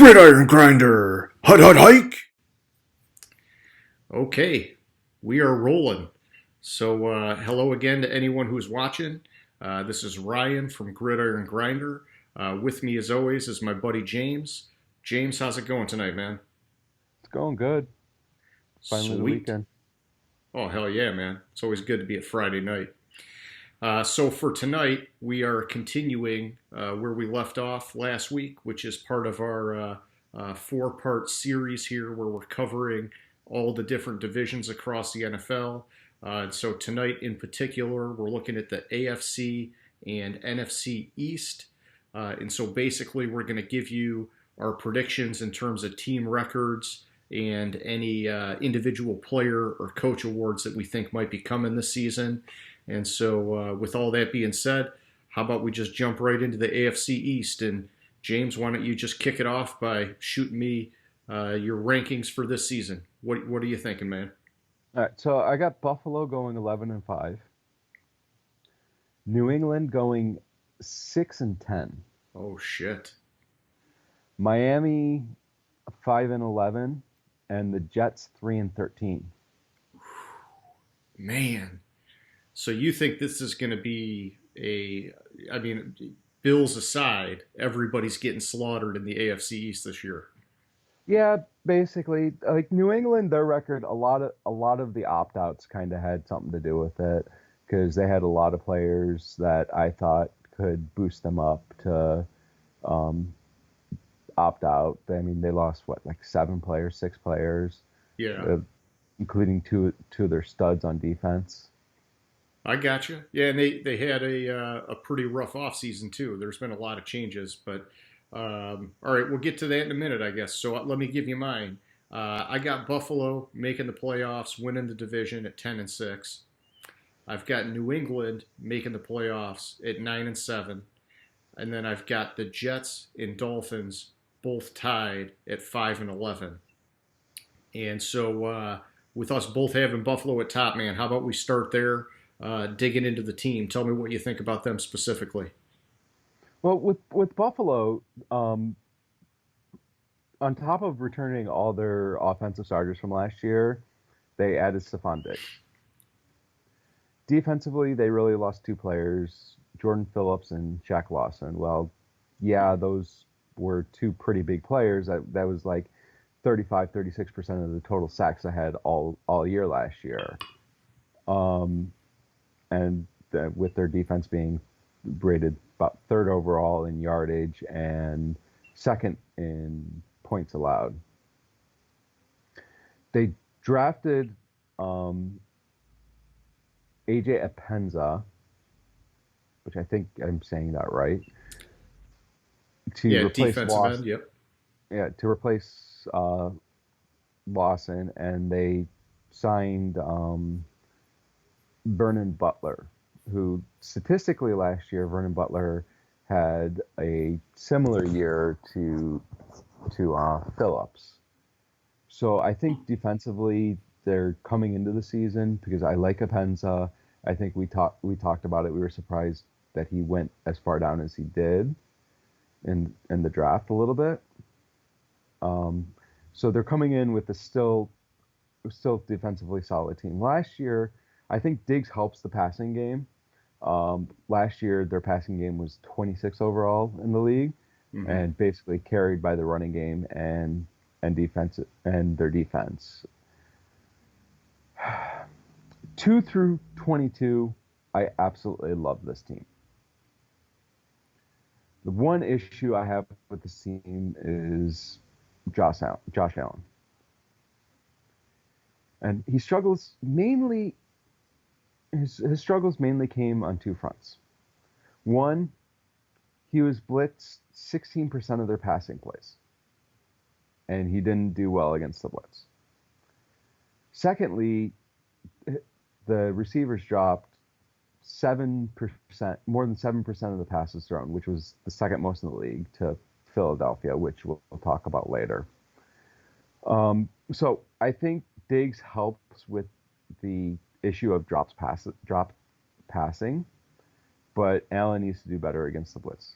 Gridiron Grinder! Hut hut hike! Okay, we are rolling. So, hello again to anyone who's watching. This is Ryan from Gridiron Grinder. With me, as always, is my buddy James. James, how's it going tonight, man? It's going good. Finally the Sweet. weekend. Oh, hell yeah, man. It's always good to be at Friday night. So, for tonight, we are continuing where we left off last week, which is part of our four-part series here where we're covering all the different divisions across the NFL. So tonight in particular, we're looking at the AFC and NFC East. And so basically, we're going to give you our predictions in terms of team records and any individual player or coach awards that we think might be coming this season. And so, with all that being said, how about we just jump right into the AFC East? And James, why don't you just kick it off by shooting me your rankings for this season? What are you thinking, man? All right, so I got Buffalo going 11-5, New England going 6-10, Oh shit! Miami 5-11, and the Jets 3-13. Man, so you think this is going to be I mean, Bills aside, everybody's getting slaughtered in the AFC East this year. Yeah, basically, like New England, their record, a lot of the opt-outs kind of had something to do with it because they had a lot of players that I thought could boost them up to um, opt out. I mean, they lost what, like 7 players, 6 players, Yeah, uh, including two of their studs on defense. I got you. Yeah, and they had a pretty rough offseason too. There's been a lot of changes, but all right, we'll get to that in a minute, I guess. So let me give you mine. I got Buffalo making the playoffs, winning the division at 10-6. I've got New England making the playoffs at 9-7, and then I've got the Jets and Dolphins both tied at 5-11. And so, with us both having Buffalo at top, man, how about we start there, digging into the team? Tell me what you think about them specifically. Well, with Buffalo, on top of returning all their offensive starters from last year, they added Stephon Diggs. Defensively, they really lost 2 players, Jordan Phillips and Shaq Lawson. Well, yeah, those were 2 pretty big players. That was like 35, 36% of the total sacks I had all year last year. Um, and with their defense being rated about third overall in yardage and second in points allowed. They drafted AJ Epenza, which I think I'm saying that right, to Yeah, replace defensive end. Lawson. Yep. Yeah, to replace Lawson, and they signed Vernon Butler, who statistically last year Vernon Butler had a similar year to Phillips. So I think defensively they're coming into the season because I like Apenza. I think we talked about it. We were surprised that he went as far down as he did in the draft a little bit. Um, so they're coming in with a still defensively solid team. Last year, I think Diggs helps the passing game. Last year, their passing game was 26 overall in the league, Mm-hmm. and basically carried by the running game and defense and their defense. 2 through 22, I absolutely love this team. The one issue I have with this team is Josh Allen, and he struggles mainly. His struggles mainly came on 2 fronts. One, he was blitzed 16% of their passing plays, and he didn't do well against the blitz. Secondly, the receivers dropped 7%, more than 7% of the passes thrown, which was the second most in the league to Philadelphia, which we'll talk about later. So I think Diggs helps with the issue of drop passing, but Allen needs to do better against the blitz.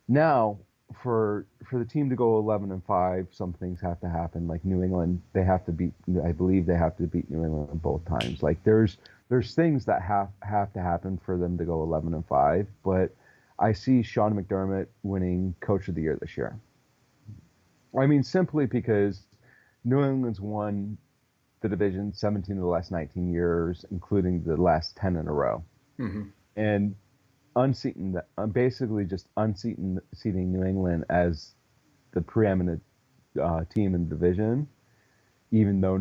Now, for the team to go 11-5, some things have to happen. Like New England, they have to beat. I believe they have to beat New England both times. Like there's things that have to happen for them to go 11-5. But I see Sean McDermott winning Coach of the Year this year. I mean, simply because New England's won the division 17 of the last 19 years, including the last 10 in a row. Mm-hmm. And basically just unseating New England as the preeminent team in the division, even though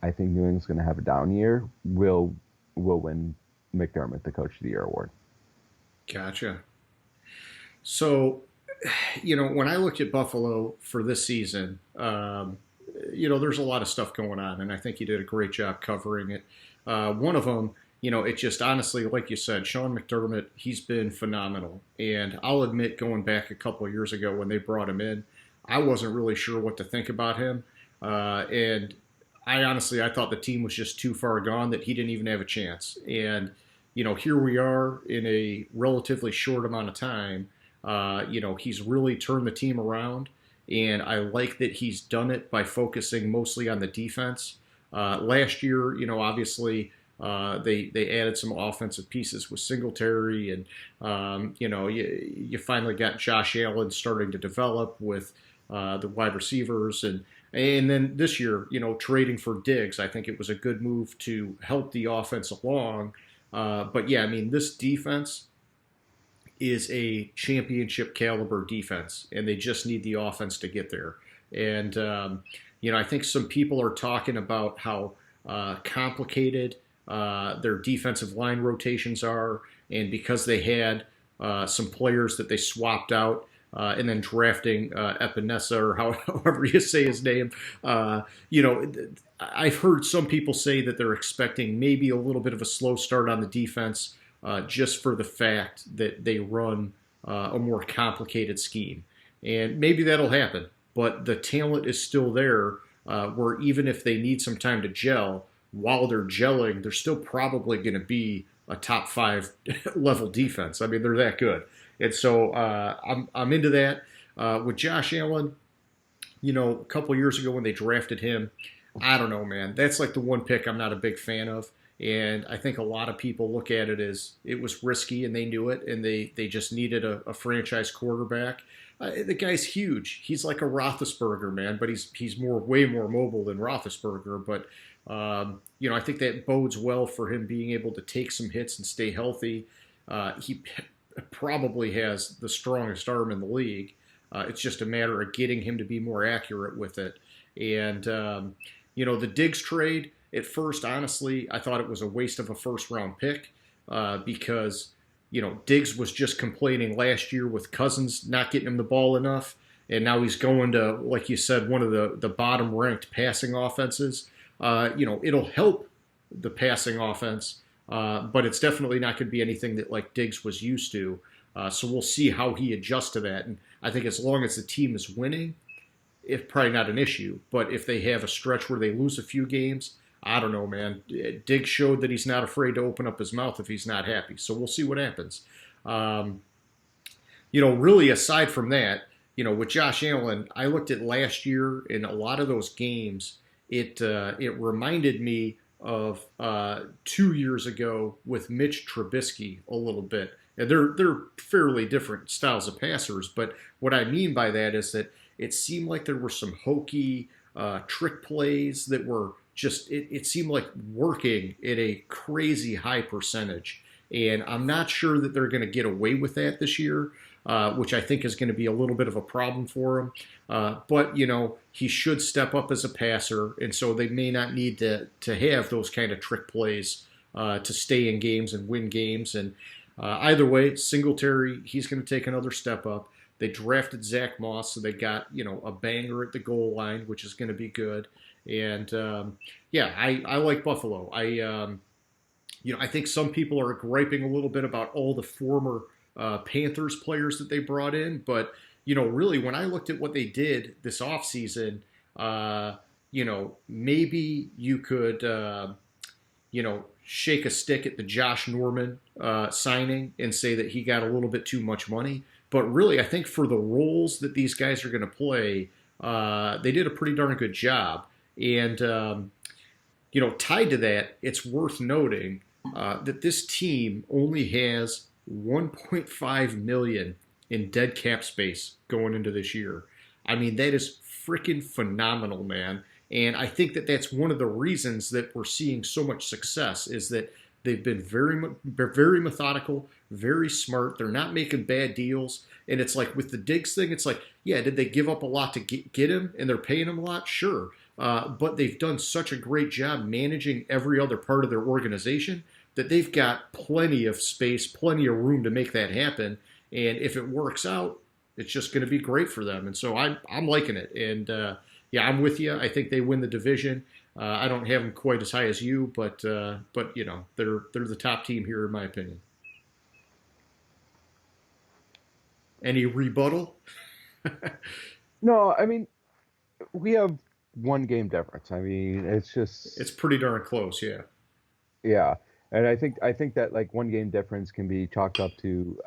I think New England's going to have a down year, will win McDermott the Coach of the Year award. Gotcha. So, when I looked at Buffalo for this season, there's a lot of stuff going on, and I think you did a great job covering it. One of them, it just honestly, like you said, Sean McDermott, he's been phenomenal. And I'll admit, going back a couple of years ago when they brought him in, I wasn't really sure what to think about him. And I thought the team was just too far gone, that he didn't even have a chance. And, here we are in a relatively short amount of time. He's really turned the team around. And I like that he's done it by focusing mostly on the defense. Last year, obviously, they added some offensive pieces with Singletary, and you finally got Josh Allen starting to develop with the wide receivers, and then this year, trading for Diggs, I think it was a good move to help the offense along. But yeah, I mean, this defense is a championship caliber defense, and they just need the offense to get there. And I think some people are talking about how complicated their defensive line rotations are, and because they had some players that they swapped out and then drafting Epinesa, or however you say his name, I've heard some people say that they're expecting maybe a little bit of a slow start on the defense just for the fact that they run a more complicated scheme. And maybe that'll happen, but the talent is still there where even if they need some time to gel, while they're gelling, they're still probably going to be a top 5 level defense. I mean, they're that good. And so I'm into that. With Josh Allen, a couple years ago when they drafted him, I don't know, man. That's like the one pick I'm not a big fan of. And I think a lot of people look at it as it was risky, and they knew it, and they just needed a franchise quarterback. The guy's huge. He's like a Roethlisberger, man, but he's way more mobile than Roethlisberger. But I think that bodes well for him being able to take some hits and stay healthy. He probably has the strongest arm in the league. It's just a matter of getting him to be more accurate with it. And the Diggs trade, at first, honestly, I thought it was a waste of a first-round pick because, Diggs was just complaining last year with Cousins not getting him the ball enough, and now he's going to, like you said, one of the bottom-ranked passing offenses. It'll help the passing offense, but it's definitely not going to be anything that, like, Diggs was used to. So we'll see how he adjusts to that. And I think as long as the team is winning, it's probably not an issue. But if they have a stretch where they lose a few games, I don't know, man. Diggs showed that he's not afraid to open up his mouth if he's not happy. So we'll see what happens. Really aside from that, with Josh Allen, I looked at last year in a lot of those games. It reminded me of 2 years ago with Mitch Trubisky a little bit. And they're fairly different styles of passers, but what I mean by that is that it seemed like there were some hokey trick plays that were just, it seemed like working at a crazy high percentage. And I'm not sure that they're going to get away with that this year, which I think is going to be a little bit of a problem for him. But, he should step up as a passer, and so they may not need to have those kind of trick plays to stay in games and win games. And either way, Singletary, he's going to take another step up. They drafted Zach Moss, so they got, a banger at the goal line, which is going to be good. And, I like Buffalo. I think some people are griping a little bit about all the former Panthers players that they brought in. But, really, when I looked at what they did this offseason, maybe you could, shake a stick at the Josh Norman signing and say that he got a little bit too much money. But really, I think for the roles that these guys are going to play, they did a pretty darn good job. And tied to that, it's worth noting that this team only has 1.5 million in dead cap space going into this year. I mean, that is freaking phenomenal, man. And I think that that's one of the reasons that we're seeing so much success is that they've been very methodical, very smart. They're not making bad deals. And it's like with the Diggs thing, it's like, yeah, did they give up a lot to get him and they're paying him a lot? Sure. But they've done such a great job managing every other part of their organization that they've got plenty of space, plenty of room to make that happen. And if it works out, it's just going to be great for them. And so I'm liking it. And yeah, I'm with you. I think they win the division. I don't have them quite as high as you, but they're the top team here in my opinion. Any rebuttal? No, I mean, we have one game difference. I mean, it's pretty darn close, yeah. Yeah, and I think that like one game difference can be chalked up to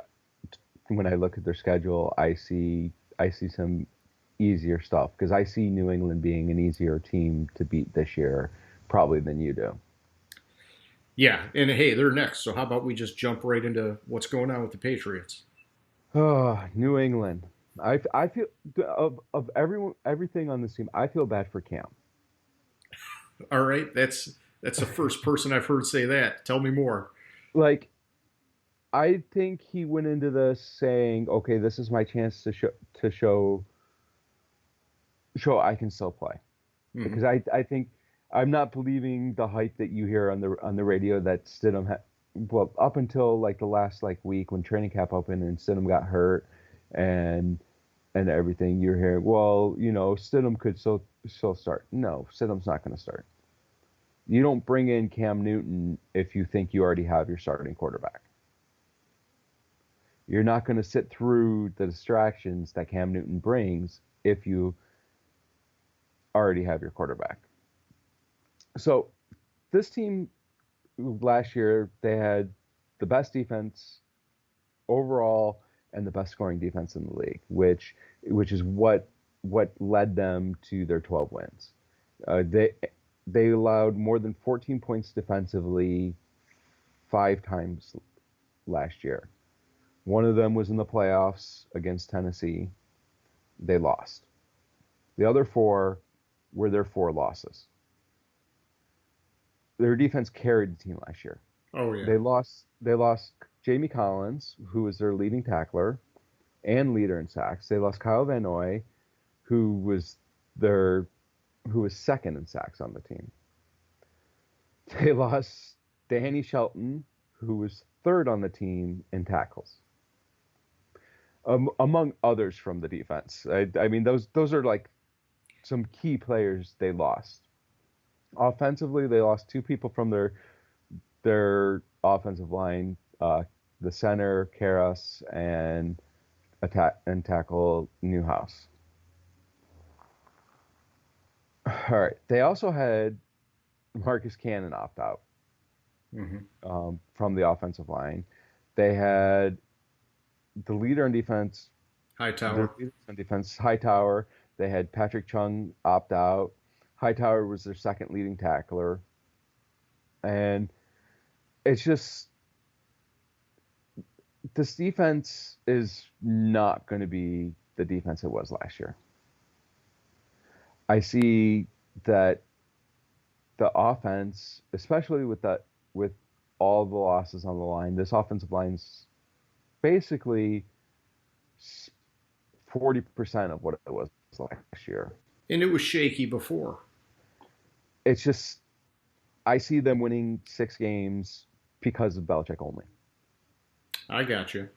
when I look at their schedule. I see some easier stuff because I see New England being an easier team to beat this year probably than you do. Yeah, and hey, they're next. So how about we just jump right into what's going on with the Patriots? Oh, New England. I feel of everything on this team. I feel bad for Cam. All right, that's the first person I've heard say that. Tell me more. Like, I think he went into this saying, "Okay, this is my chance to show I can still play." Mm-hmm. Because I think I'm not believing the hype that you hear on the radio that Stidham well, up until like the last like week when training camp opened and Stidham got hurt and everything, you're hearing, well, Stidham could still start. No, Stidham's not going to start. You don't bring in Cam Newton if you think you already have your starting quarterback. You're not going to sit through the distractions that Cam Newton brings if you already have your quarterback. So this team last year, they had the best defense overall and the best scoring defense in the league, which is what led them to their 12 wins. They allowed more than 14 points defensively 5 times last year. One of them was in the playoffs against Tennessee. They lost. The other 4 were their 4 losses. Their defense carried the team last year. Oh yeah. They lost Jamie Collins, who was their leading tackler and leader in sacks. They lost Kyle Van Noy, who was second in sacks on the team. They lost Danny Shelton, who was third on the team in tackles. Among others from the defense. I mean, those are like some key players they lost. Offensively, they lost 2 people from their offensive line, the center, Karras, and tackle Newhouse. All right. They also had Marcus Cannon opt out from the offensive line. They had the leader on defense, Hightower. Hightower. They had Patrick Chung opt out. Hightower was their second leading tackler. And it's just, this defense is not going to be the defense it was last year. I see that the offense, especially with all the losses on the line, this offensive line's basically 40% of what it was last year. And it was shaky before. It's just, I see them winning 6 games because of Belichick only. I got you.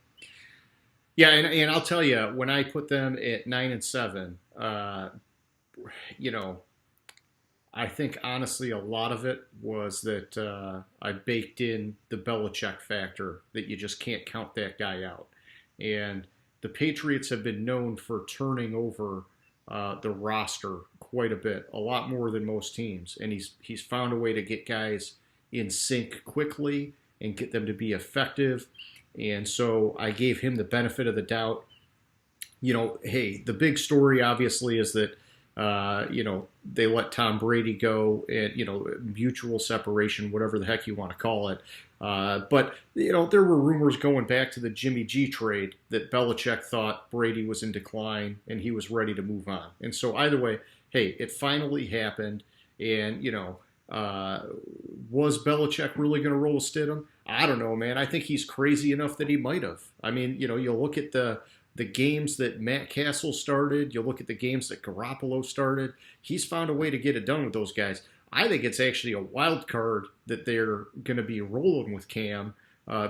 Yeah, and I'll tell you, when I put them at 9-7, I think honestly a lot of it was that I baked in the Belichick factor, that you just can't count that guy out. And the Patriots have been known for turning over the roster quite a bit, a lot more than most teams. And he's found a way to get guys in sync quickly and get them to be effective. And so I gave him the benefit of the doubt. hey, the big story obviously is that, they let Tom Brady go and, mutual separation, whatever the heck you want to call it. But, there were rumors going back to the Jimmy G trade that Belichick thought Brady was in decline and he was ready to move on. And so either way, hey, it finally happened. And, was Belichick really going to roll Stidham? I don't know, man. I think he's crazy enough that he might have. I mean, you look at the games that Matt Castle started, you look at the games that Garoppolo started, he's found a way to get it done with those guys. I think it's actually a wild card that they're going to be rolling with Cam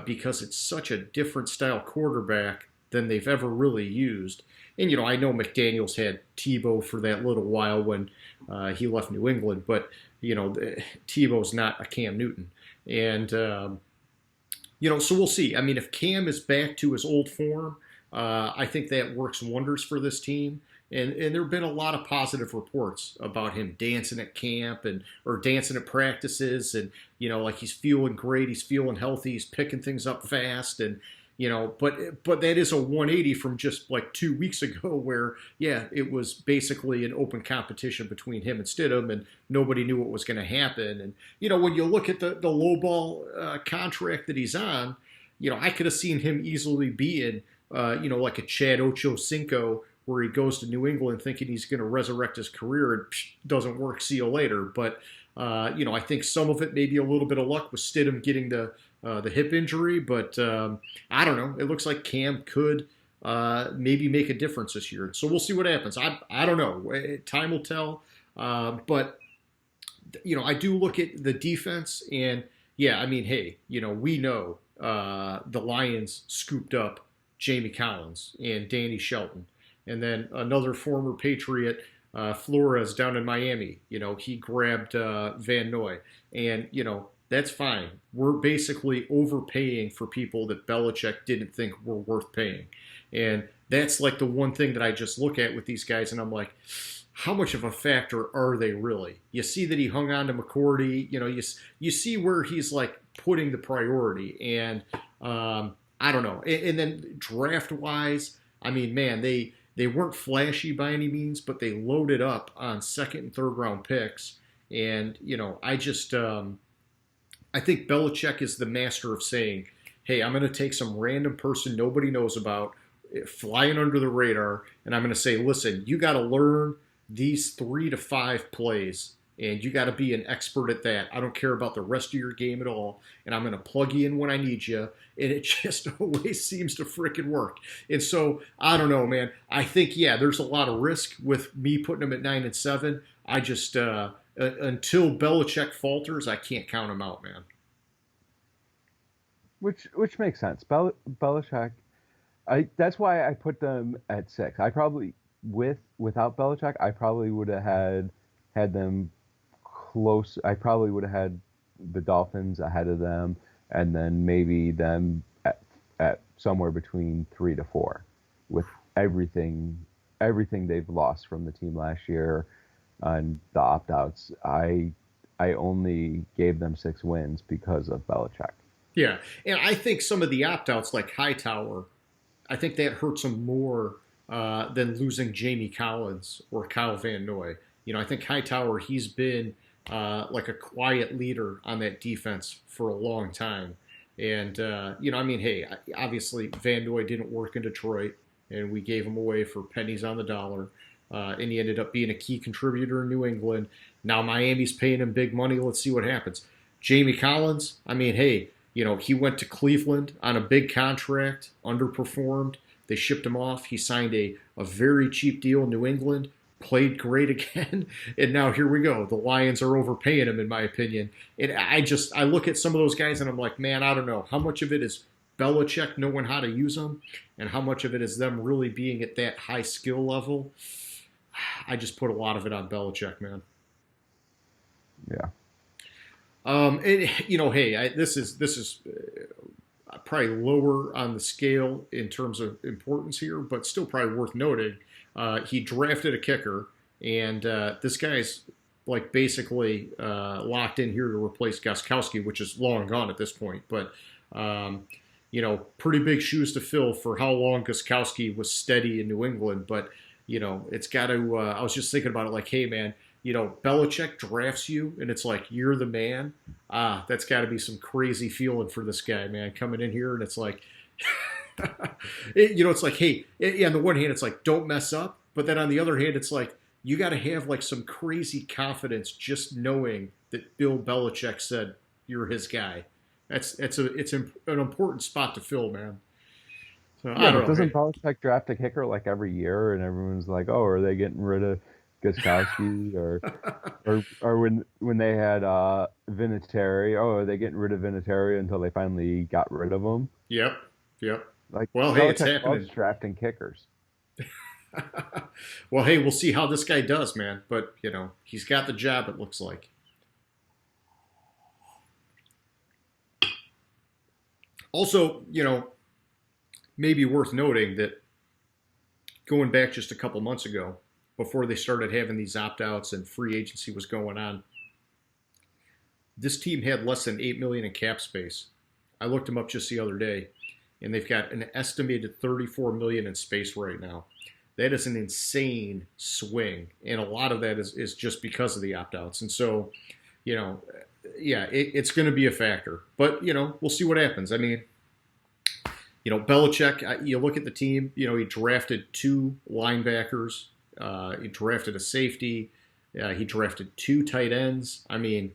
because it's such a different style quarterback than they've ever really used. And, I know McDaniels had Tebow for that little while when he left New England, but, Tebow's not a Cam Newton. And, so we'll see. I mean, if Cam is back to his old form, I think that works wonders for this team. And there have been a lot of positive reports about him dancing at camp or dancing at practices. And, like he's feeling great. He's feeling healthy. He's picking things up fast. And, but that is a 180 from just like 2 weeks ago where, it was basically an open competition between him and Stidham and nobody knew what was going to happen. And, when you look at the low ball contract that he's on, I could have seen him easily being, like a Chad Ochocinco where he goes to New England thinking he's going to resurrect his career and doesn't work, see you later. But, I think some of it may be a little bit of luck with Stidham getting the hip injury. But I don't know. It looks like Cam could maybe make a difference this year. So we'll see what happens. I don't know. Time will tell. But, I do look at the defense and, hey, we know the Lions scooped up Jamie Collins and Danny Shelton. And then another former Patriot, Flores down in Miami, he grabbed Van Noy. And, that's fine. We're basically overpaying for people that Belichick didn't think were worth paying. And that's like the one thing that I just look at with these guys and I'm like, how much of a factor are they really? You see that he hung on to McCourty, you see where he's like putting the priority. And I don't know. And then draft-wise, I mean, man, they weren't flashy by any means, but they loaded up on second and third round picks. And, I think Belichick is the master of saying, hey, I'm going to take some random person nobody knows about, flying under the radar, and I'm going to say, listen, you got to learn these 3 to 5 plays, and you got to be an expert at that. I don't care about the rest of your game at all, and I'm going to plug you in when I need you, and it just always seems to frickin' work. And so, I don't know, man. I think, there's a lot of risk with me putting him at 9-7. I just, until Belichick falters, I can't count him out, man. Which makes sense. Belichick, that's why I put them at 6. I probably, without Belichick, I probably would have had them close. I probably would have had the Dolphins ahead of them, and then maybe them at somewhere between 3 to 4, with everything they've lost from the team last year and the opt-outs. I only gave them 6 wins because of Belichick. Yeah, and I think some of the opt-outs like Hightower, I think that hurts them more than losing Jamie Collins or Kyle Van Noy. I think Hightower, he's been like a quiet leader on that defense for a long time. And, hey, obviously Van Noy didn't work in Detroit, and we gave him away for pennies on the dollar. And he ended up being a key contributor in New England. Now Miami's paying him big money. Let's see what happens. Jamie Collins, he went to Cleveland on a big contract, underperformed. They shipped him off. He signed a very cheap deal in New England, played great again, and now here we go. The Lions are overpaying him, in my opinion. And I look at some of those guys and I'm like, man, I don't know. How much of it is Belichick knowing how to use them, and how much of it is them really being at that high skill level? I just put a lot of it on Belichick, man. Yeah. And hey, this is probably lower on the scale in terms of importance here, but still probably worth noting. He drafted a kicker, and this guy's like basically locked in here to replace Gostkowski, which is long gone at this point. But pretty big shoes to fill for how long Gostkowski was steady in New England. But, it's got to, I was just thinking about it like, hey, man, Belichick drafts you and it's like, you're the man. That's got to be some crazy feeling for this guy, man, coming in here. And it's like, it's like, hey, on the one hand, it's like, don't mess up. But then on the other hand, it's like, you got to have like some crazy confidence just knowing that Bill Belichick said you're his guy. It's an important spot to fill, man. So I don't know. Doesn't Belichick draft a kicker like every year, and everyone's like, "Oh, are they getting rid of Gostkowski?" or when they had Vinatieri, "Oh, are they getting rid of Vinatieri until they finally got rid of him?" Yep. Like, well, hey, it's happening. Loves drafting kickers. Well, hey, we'll see how this guy does, man. But he's got the job. It looks like. Also, maybe worth noting that going back just a couple months ago, before they started having these opt-outs and free agency was going on, this team had less than $8 million in cap space. I looked them up just the other day, and they've got an estimated $34 million in space right now. That is an insane swing, and a lot of that is just because of the opt-outs. And so, it's going to be a factor. But, we'll see what happens. I mean, Belichick, you look at the team, he drafted 2 linebackers. He drafted a safety. He drafted 2 tight ends. I mean,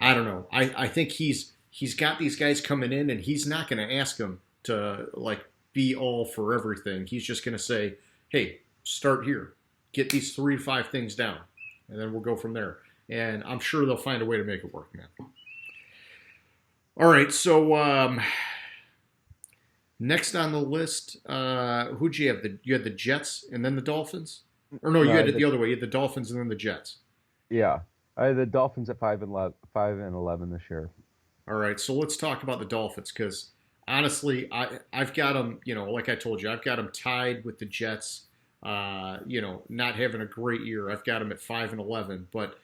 I don't know. I think he's got these guys coming in, and he's not going to ask them to, like, be all for everything. He's just going to say, hey, start here. Get these 3 to 5 things down, and then we'll go from there. And I'm sure they'll find a way to make it work, man. All right, so next on the list, who'd you have? You had the Jets and then the Dolphins? Or no, you had it the other way. You had the Dolphins and then the Jets. Yeah, I had the Dolphins at 5-11 this year. All right, so let's talk about the Dolphins because honestly, I've got them. Like I told you, I've got them tied with the Jets. Not having a great year. I've got them at 5-11, but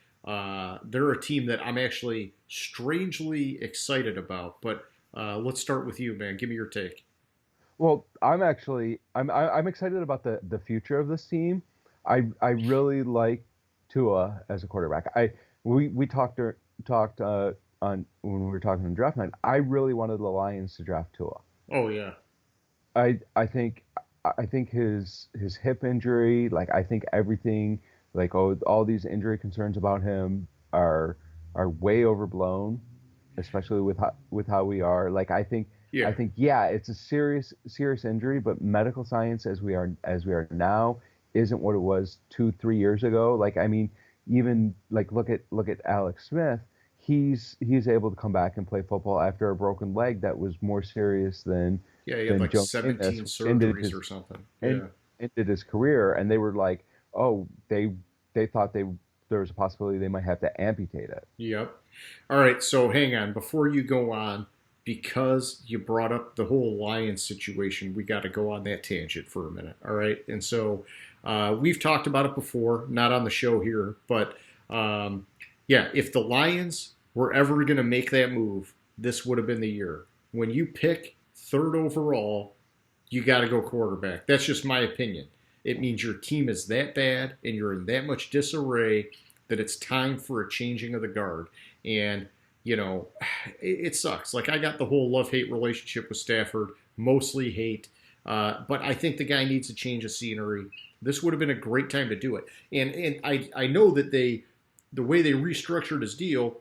they're a team that I'm actually strangely excited about. But let's start with you, man. Give me your take. Well, I'm excited about the future of this team. I really like Tua as a quarterback. We talked on when we were talking on draft night. I really wanted the Lions to draft Tua. Oh yeah. I think his hip injury, like I think everything, like all these injury concerns about him are way overblown, especially with how we are. Like I think it's a serious injury, but medical science as we are now isn't what it was 2-3 years ago. Like I mean, even like look at Alex Smith. He's able to come back and play football after a broken leg that was more serious than he had like 17 surgeries or something. Yeah, ended his career, and they were like, oh, they thought there was a possibility they might have to amputate it. Yep. All right, so hang on before you go on, because you brought up the whole Lions situation. We got to go on that tangent for a minute. All right, and so we've talked about it before, not on the show here, but if the Lions were ever going to make that move, this would have been the year. When you pick 3rd overall, you got to go quarterback. That's just my opinion. It means your team is that bad and you're in that much disarray that it's time for a changing of the guard. And, it sucks. Like, I got the whole love-hate relationship with Stafford, mostly hate. But I think the guy needs a change of scenery. This would have been a great time to do it. And I know that the way they restructured his deal,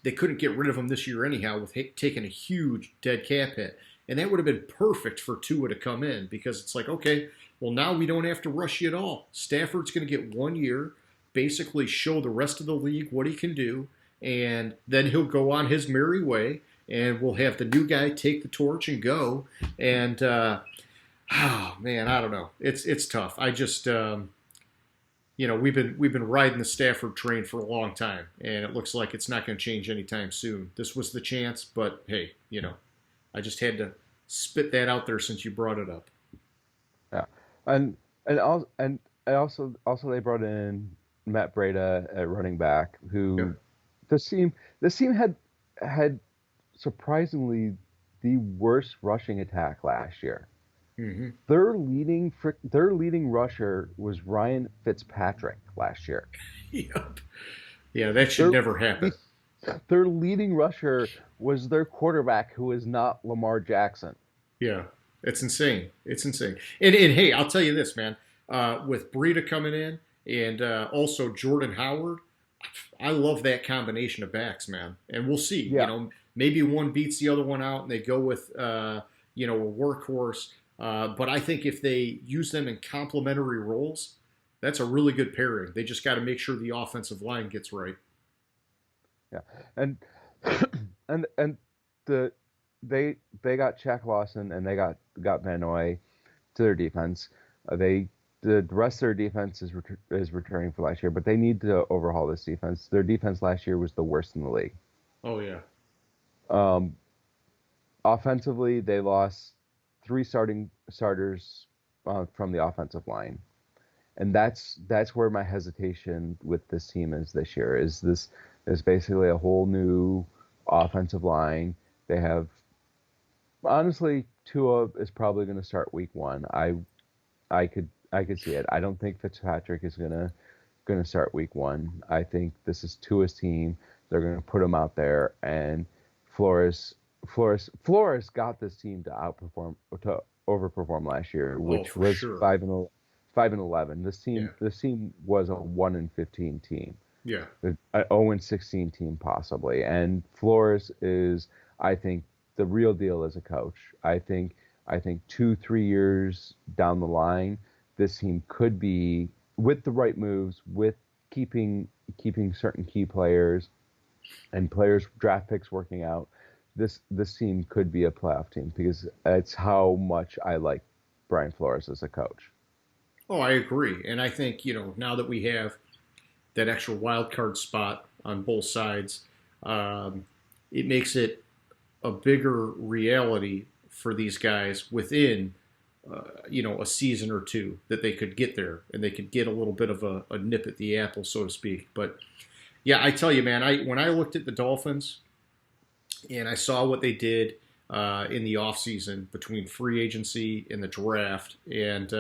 they couldn't get rid of him this year anyhow with taking a huge dead cap hit. And that would have been perfect for Tua to come in because it's like, okay, well, now we don't have to rush you at all. Stafford's going to get 1 year, basically show the rest of the league what he can do, and then he'll go on his merry way, and we'll have the new guy take the torch and go. And, oh, man, I don't know. It's tough. I just... we've been riding the Stafford train for a long time, and it looks like it's not going to change anytime soon. This was the chance, but hey, I just had to spit that out there since you brought it up. Yeah, and also they brought in Matt Breida at running back, who this team had surprisingly the worst rushing attack last year. Mm-hmm. Their leading rusher was Ryan Fitzpatrick last year. Yep. Yeah, that should Their never happen. their leading rusher was their quarterback, who is not Lamar Jackson. Yeah, it's insane. It's insane. And hey, I'll tell you this, man. With Breida coming in and also Jordan Howard, I love that combination of backs, man. And we'll see. Yeah. You know, maybe one beats the other one out and they go with a workhorse. But I think if they use them in complementary roles, that's a really good pairing. They just got to make sure the offensive line gets right. Yeah, and and they got Shaq Lawson and they got Van Noy to their defense. The rest of their defense is returning for last year, but they need to overhaul this defense. Their defense last year was the worst in the league. Oh yeah. Offensively, they lost 3 starters from the offensive line, and that's where my hesitation with this team is this year. Is basically a whole new offensive line. They have, honestly, Tua is probably going to start week 1. I could see it. I don't think Fitzpatrick is going to start week 1. I think this is Tua's team. They're going to put him out there, and Flores got this team to overperform last year, which was sure. 5-11. This team was a 1-15 team. Yeah. An 0-16 team possibly. And Flores is, I think, the real deal as a coach. I think 2-3 years down the line, this team could be, with the right moves, with keeping certain key players and draft picks working out, this team could be a playoff team, because it's how much I like Brian Flores as a coach. Oh, I agree. And I think, now that we have that extra wild card spot on both sides, it makes it a bigger reality for these guys within, a season or two, that they could get there and they could get a little bit of a nip at the apple, so to speak. But yeah, I tell you, man, when I looked at the Dolphins and I saw what they did in the offseason between free agency and the draft, and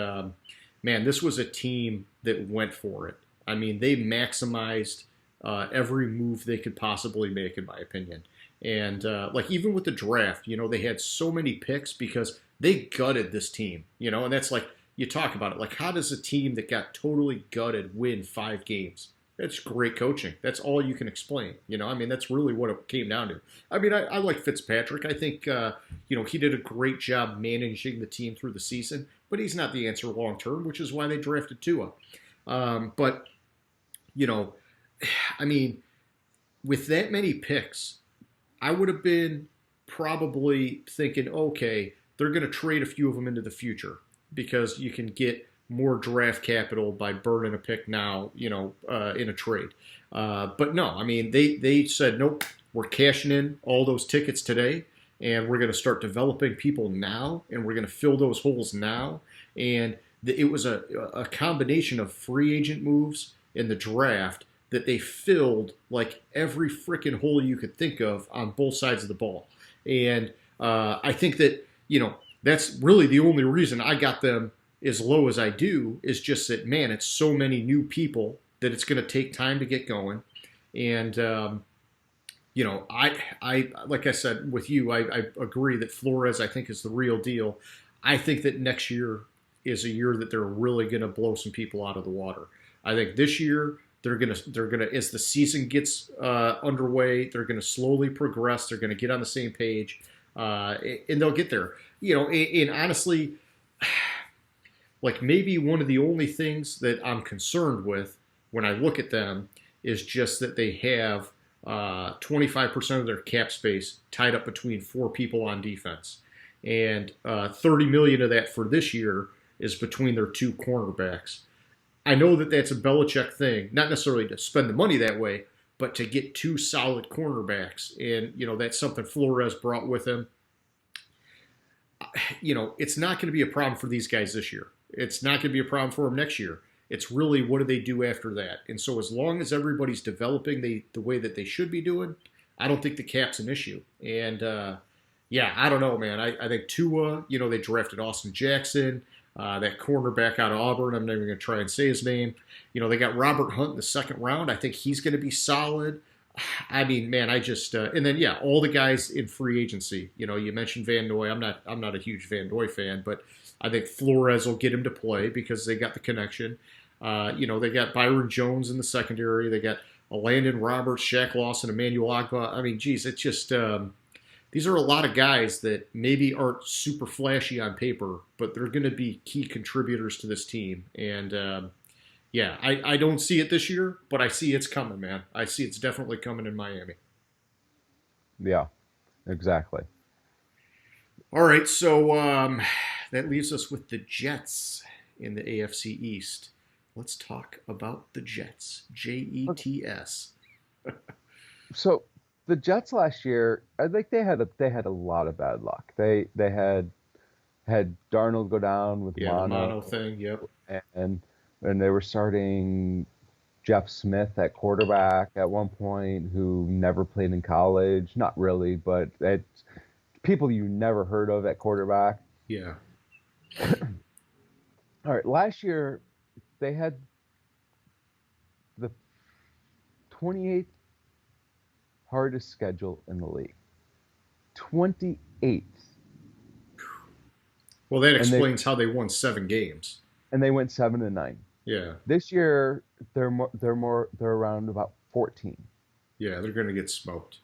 man, this was a team that went for it. I mean, they maximized every move they could possibly make, in my opinion. And even with the draft, they had so many picks because they gutted this team, and that's like, you talk about it. Like, how does a team that got totally gutted win 5 games? That's great coaching. That's all you can explain. That's really what it came down to. I mean, I like Fitzpatrick. I think, he did a great job managing the team through the season, but he's not the answer long term, which is why they drafted Tua. But with that many picks, I would have been probably thinking, okay, they're going to trade a few of them into the future because you can get more draft capital by burning a pick now, in a trade. But no, they said, nope, we're cashing in all those tickets today, and we're going to start developing people now, and we're going to fill those holes now. And it was a combination of free agent moves in the draft that they filled like every freaking hole you could think of on both sides of the ball. And I think that, that's really the only reason I got them as low as I do, is just that, man, it's so many new people that it's going to take time to get going. And, I like I said with you, I agree that Flores, I think, is the real deal. I think that next year is a year that they're really going to blow some people out of the water. I think this year they're gonna as the season gets underway, they're gonna slowly progress. They're gonna get on the same page, and they'll get there. And honestly, like, maybe one of the only things that I'm concerned with when I look at them is just that they have 25% of their cap space tied up between 4 people on defense, and $30 million of that for this year is between their 2 cornerbacks. I know that that's a Belichick thing, not necessarily to spend the money that way, but to get 2 solid cornerbacks. And, that's something Flores brought with him. It's not going to be a problem for these guys this year. It's not going to be a problem for them next year. It's really, what do they do after that? And so as long as everybody's developing the way that they should be doing, I don't think the cap's an issue. And, Yeah, I don't know, man. I think Tua, they drafted Austin Jackson, that cornerback out of Auburn. I'm never going to try and say his name. They got Robert Hunt in the second round. I think he's going to be solid. I mean, man, I just and then yeah, all the guys in free agency. You mentioned Van Noy. I'm not a huge Van Noy fan, but I think Flores will get him to play because they got the connection. They got Byron Jones in the secondary. They got Landon Roberts, Shaq Lawson, Emmanuel Agba. I mean, geez, it's just these are a lot of guys that maybe aren't super flashy on paper, but they're going to be key contributors to this team. And yeah, I don't see it this year, but I see it's coming, man. I see it's definitely coming in Miami. Yeah, exactly. All right, so that leaves us with the Jets in the AFC East. Let's talk about the Jets. Jets. So the Jets last year, I think they had a lot of bad luck. They had Darnold go down with the mono thing. Yep. And they were starting Jeff Smith at quarterback at one point, who never played in college. Not really, but it's people you never heard of at quarterback. Yeah. All right. Last year, they had the 28th hardest schedule in the league. 28th. Well, that explains how they won 7 games. And they went 7-9. Yeah. This year they're around about 14. Yeah, they're going to get smoked.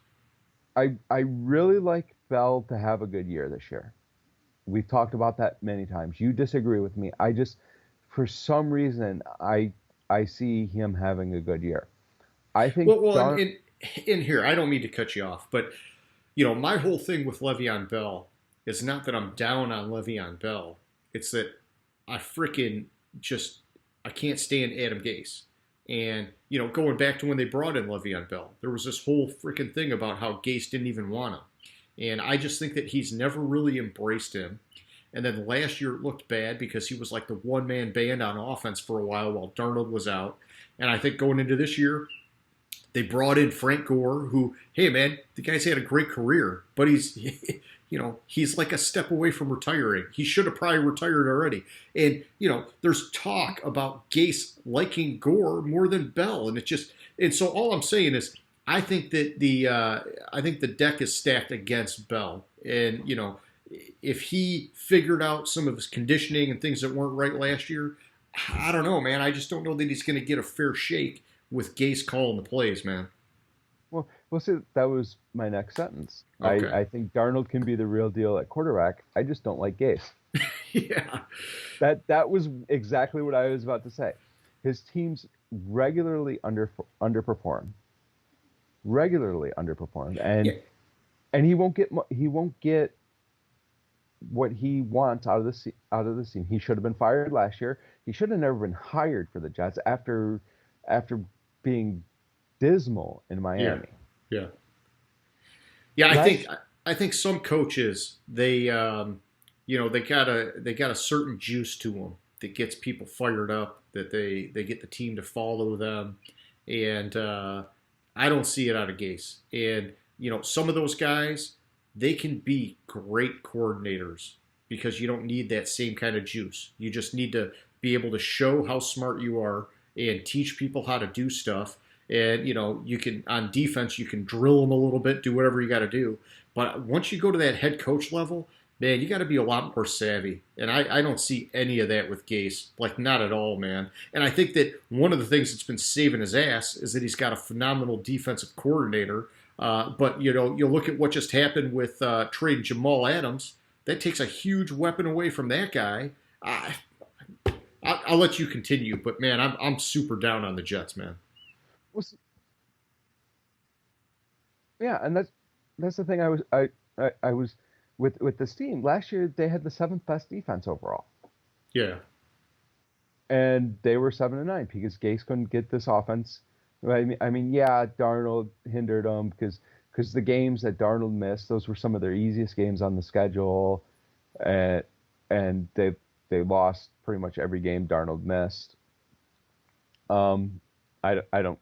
I really like Bell to have a good year this year. We've talked about that many times. You disagree with me. I just, for some reason, I see him having a good year. I think. Well, in here, I don't mean to cut you off, but my whole thing with Le'Veon Bell is not that I'm down on Le'Veon Bell. It's that I can't stand Adam Gase. And, going back to when they brought in Le'Veon Bell, there was this whole freaking thing about how Gase didn't even want him. And I just think that he's never really embraced him. And then last year it looked bad because he was like the one-man band on offense for a while Darnold was out. And I think going into this year, they brought in Frank Gore, who, hey, man, the guy's had a great career, but he's like a step away from retiring. He should have probably retired already. And, there's talk about Gase liking Gore more than Bell. And so all I'm saying is I think that the deck is stacked against Bell. And, if he figured out some of his conditioning and things that weren't right last year, I don't know, man. I just don't know that he's going to get a fair shake with Gase calling the plays, man. Well, see, that was my next sentence. Okay. I think Darnold can be the real deal at quarterback. I just don't like Gase. Yeah. That was exactly what I was about to say. His teams regularly underperform. And he won't get what he wants out of the team. He should have been fired last year. He should have never been hired for the Jets after being dismal in Miami. Yeah. I think some coaches they got a certain juice to them that gets people fired up, that they get the team to follow them, and I don't see it out of Gase. And some of those guys, they can be great coordinators because you don't need that same kind of juice. You just need to be able to show how smart you are and teach people how to do stuff. And, you can, on defense, you can drill them a little bit, do whatever you got to do. But once you go to that head coach level, man, you got to be a lot more savvy. And I don't see any of that with Gase, like not at all, man. And I think that one of the things that's been saving his ass is that he's got a phenomenal defensive coordinator. But, you look at what just happened with trading Jamal Adams. That takes a huge weapon away from that guy. I'll let you continue, but, man, I'm super down on the Jets, man. Yeah, and that's the thing. I was with this team last year. They had the 7th best defense overall. Yeah, and they were 7-9 because Gase couldn't get this offense. I mean, yeah, Darnold hindered them because the games that Darnold missed, those were some of their easiest games on the schedule, and they lost pretty much every game Darnold missed. I don't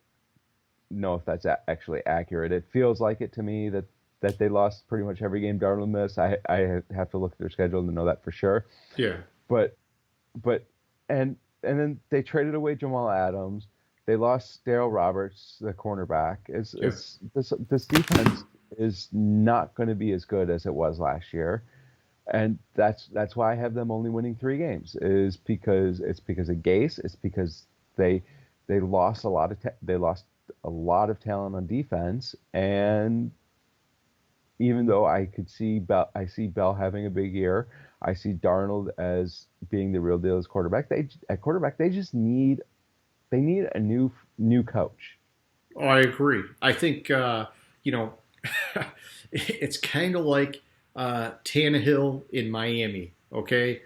know if that's actually accurate. It feels like it to me that that they lost pretty much every game Darnold missed. I have to look at their schedule to know that for sure. Yeah. But and then they traded away Jamal Adams. They lost Darryl Roberts, the cornerback. This defense is not going to be as good as it was last year, and that's why I have them only winning 3 games. Is because of Gase. It's because they lost a lot of talent on defense, and even though I see Bell having a big year. I see Darnold as being the real deal as quarterback. They just need a new coach. Oh, I agree. I think it's kind of like Tannehill in Miami. Okay,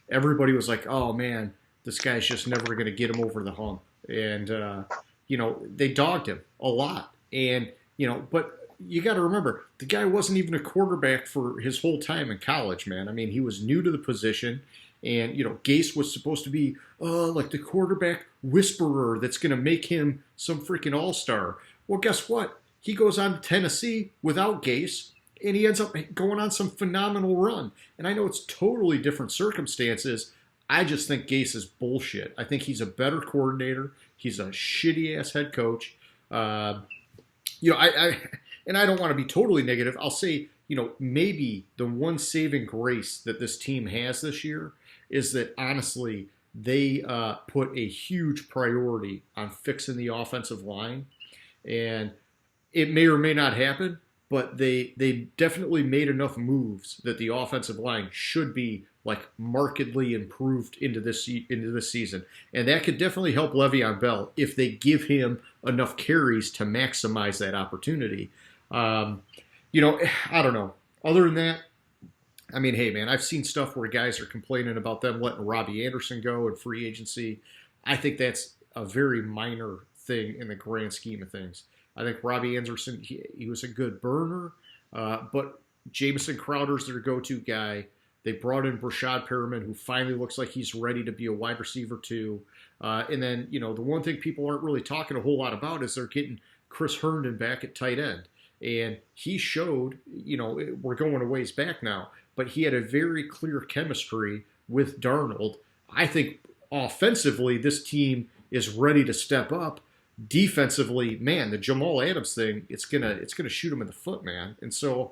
everybody was like, "Oh man, this guy's just never going to get him over the hump," and they dogged him a lot, and but. You got to remember, the guy wasn't even a quarterback for his whole time in college, man. I mean, he was new to the position, and, Gase was supposed to be like the quarterback whisperer that's going to make him some freaking all-star. Well, guess what? He goes on to Tennessee without Gase, and he ends up going on some phenomenal run. And I know it's totally different circumstances. I just think Gase is bullshit. I think he's a better coordinator. He's a shitty-ass head coach. And I don't want to be totally negative. I'll say, maybe the one saving grace that this team has this year is that, honestly, they put a huge priority on fixing the offensive line. And it may or may not happen, but they definitely made enough moves that the offensive line should be like markedly improved into this season. And that could definitely help Le'Veon Bell if they give him enough carries to maximize that opportunity. I don't know. Other than that, I mean, hey, man, I've seen stuff where guys are complaining about them letting Robbie Anderson go in free agency. I think that's a very minor thing in the grand scheme of things. I think Robbie Anderson, he was a good burner, but Jamison Crowder's their go-to guy. They brought in Brashad Perriman, who finally looks like he's ready to be a wide receiver too. And then, the one thing people aren't really talking a whole lot about is they're getting Chris Herndon back at tight end. And he showed, we're going a ways back now, but he had a very clear chemistry with Darnold. I think offensively, this team is ready to step up. Defensively, man, the Jamal Adams thing, it's gonna shoot him in the foot, man. And so,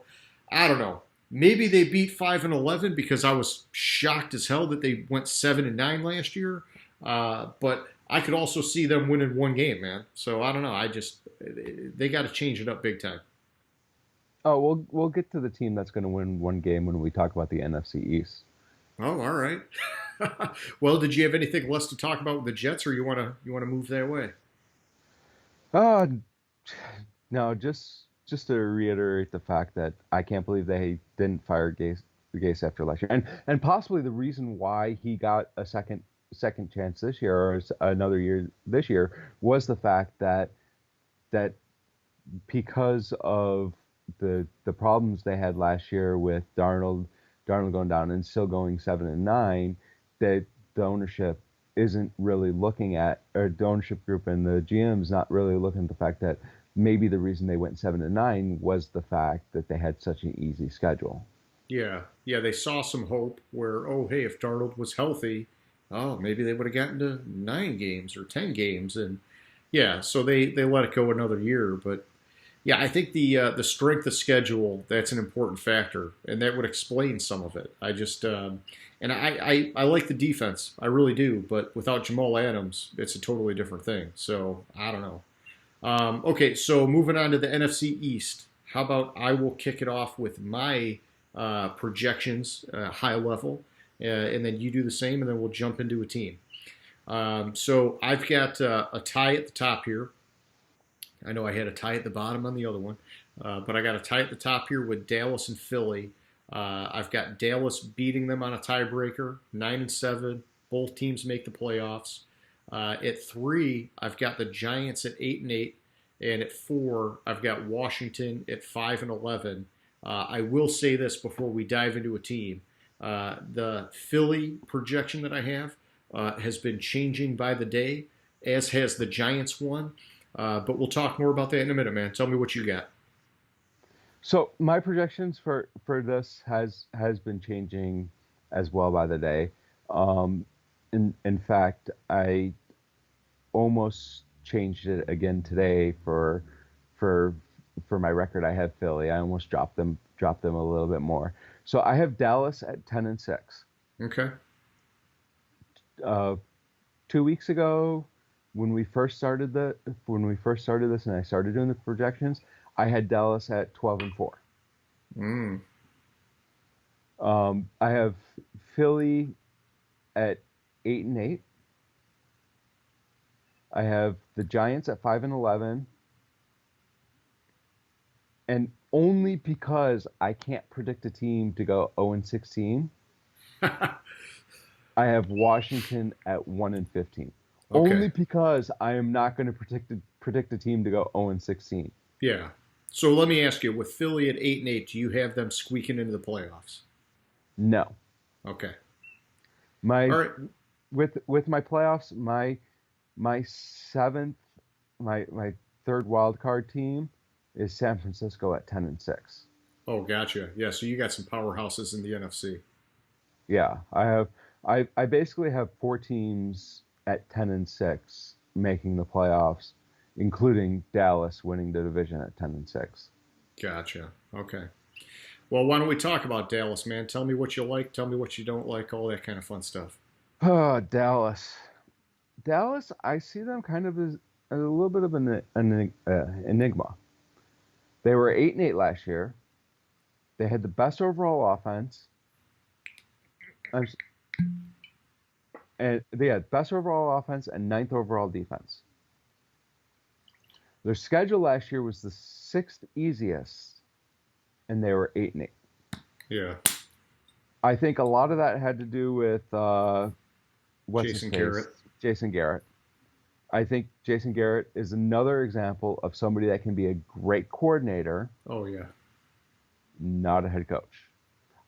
I don't know. Maybe they beat 5-11 because I was shocked as hell that they went 7-9 last year. But I could also see them winning 1 game, man. So I don't know. They got to change it up big time. Oh, we'll get to the team that's going to win 1 game when we talk about the NFC East. Oh, all right. Well, did you have anything less to talk about with the Jets, or you want to move that way? No, just to reiterate the fact that I can't believe they didn't fire Gase after last year, and possibly the reason why he got a second chance this year or another year this year was the fact that because of the problems they had last year with Darnold going down and still going 7-9, that the ownership isn't really looking at, or the ownership group and the GM's not really looking at the fact that maybe the reason they went 7-9 was the fact that they had such an easy schedule. Yeah, they saw some hope where, oh, hey, if Darnold was healthy, maybe they would have gotten to 9 games or 10 games, and yeah, so they let it go another year, but. Yeah, I think the strength of schedule, that's an important factor, and that would explain some of it. I just and I like the defense, I really do, but without Jamal Adams, it's a totally different thing. So I don't know. Okay, so moving on to the NFC East. How about I will kick it off with my projections, high level, and then you do the same, and then we'll jump into a team. So I've got a tie at the top here. I know I had a tie at the bottom on the other one, but I got a tie at the top here with Dallas and Philly. I've got Dallas beating them on a tiebreaker, 9-7. Both teams make the playoffs. At 3, I've got the Giants at 8-8, and at 4, I've got Washington at 5-11. I will say this before we dive into a team: the Philly projection that I have has been changing by the day, as has the Giants one. But we'll talk more about that in a minute, man. Tell me what you got. So my projections for this has been changing as well by the day. Um, in fact, I almost changed it again today for for my record. I have Philly. I almost dropped them a little bit more. So I have Dallas at 10-6. Okay. Uh, 2 weeks ago, when we first started this, and I started doing the projections, I had Dallas at 12-4. Mm. I have Philly at 8-8. I have the Giants at 5-11, and only because I can't predict a team to go 0-16, I have Washington at 1-15. Okay. Only because I am not going to predict a team to go 0-16. Yeah. So let me ask you, with Philly at 8-8, do you have them squeaking into the playoffs? No, Okay. my All right. with my playoffs, my seventh, my third wild card team is San Francisco at 10-6. Oh, gotcha. Yeah. So you got some powerhouses in the NFC. Yeah, I basically have four teams at 10-6 making the playoffs, including Dallas winning the division at 10-6. Gotcha. Okay. Well, why don't we talk about Dallas, man? Tell me what you like. Tell me what you don't like. All that kind of fun stuff. Oh, Dallas. Dallas, I see them kind of as a little bit of an enigma. They were 8-8 last year. They had the best overall offense. I'm s- and they had best overall offense and ninth overall defense. Their schedule last year was the sixth easiest, and they were 8-8. Yeah. I think a lot of that had to do with what's his Jason face, Garrett. Jason Garrett. I think Jason Garrett is another example of somebody that can be a great coordinator, Oh, yeah. not a head coach.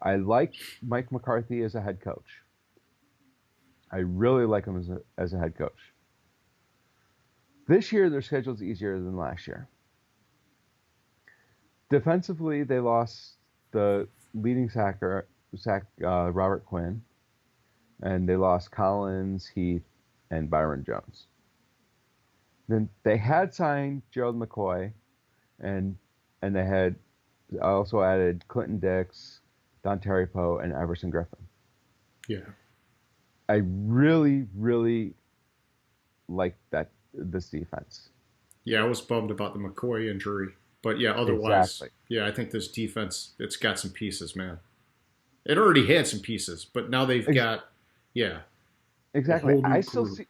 I like Mike McCarthy as a head coach. I really like him as a head coach. This year, their schedule is easier than last year. Defensively, they lost the leading Robert Quinn, and they lost Collins, Heath, and Byron Jones. Then they had signed Gerald McCoy, and they had also added Clinton Dix, Don Poe, and Everson Griffin. Yeah. I really, really like this defense. Yeah, I was bummed about the McCoy injury. But yeah, otherwise, Exactly. yeah, I think this defense, it's got some pieces, man. It already had some pieces, but now they've Ex- got, yeah, a exactly. whole new group.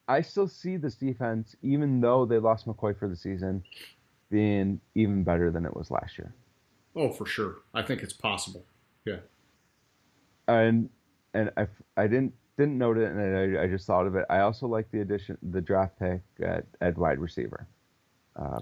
I still see this defense, even though they lost McCoy for the season, being even better than it was last year. Oh, for sure. I think it's possible. Yeah. And I didn't note it, and I just thought of it. I also like the draft pick at wide receiver.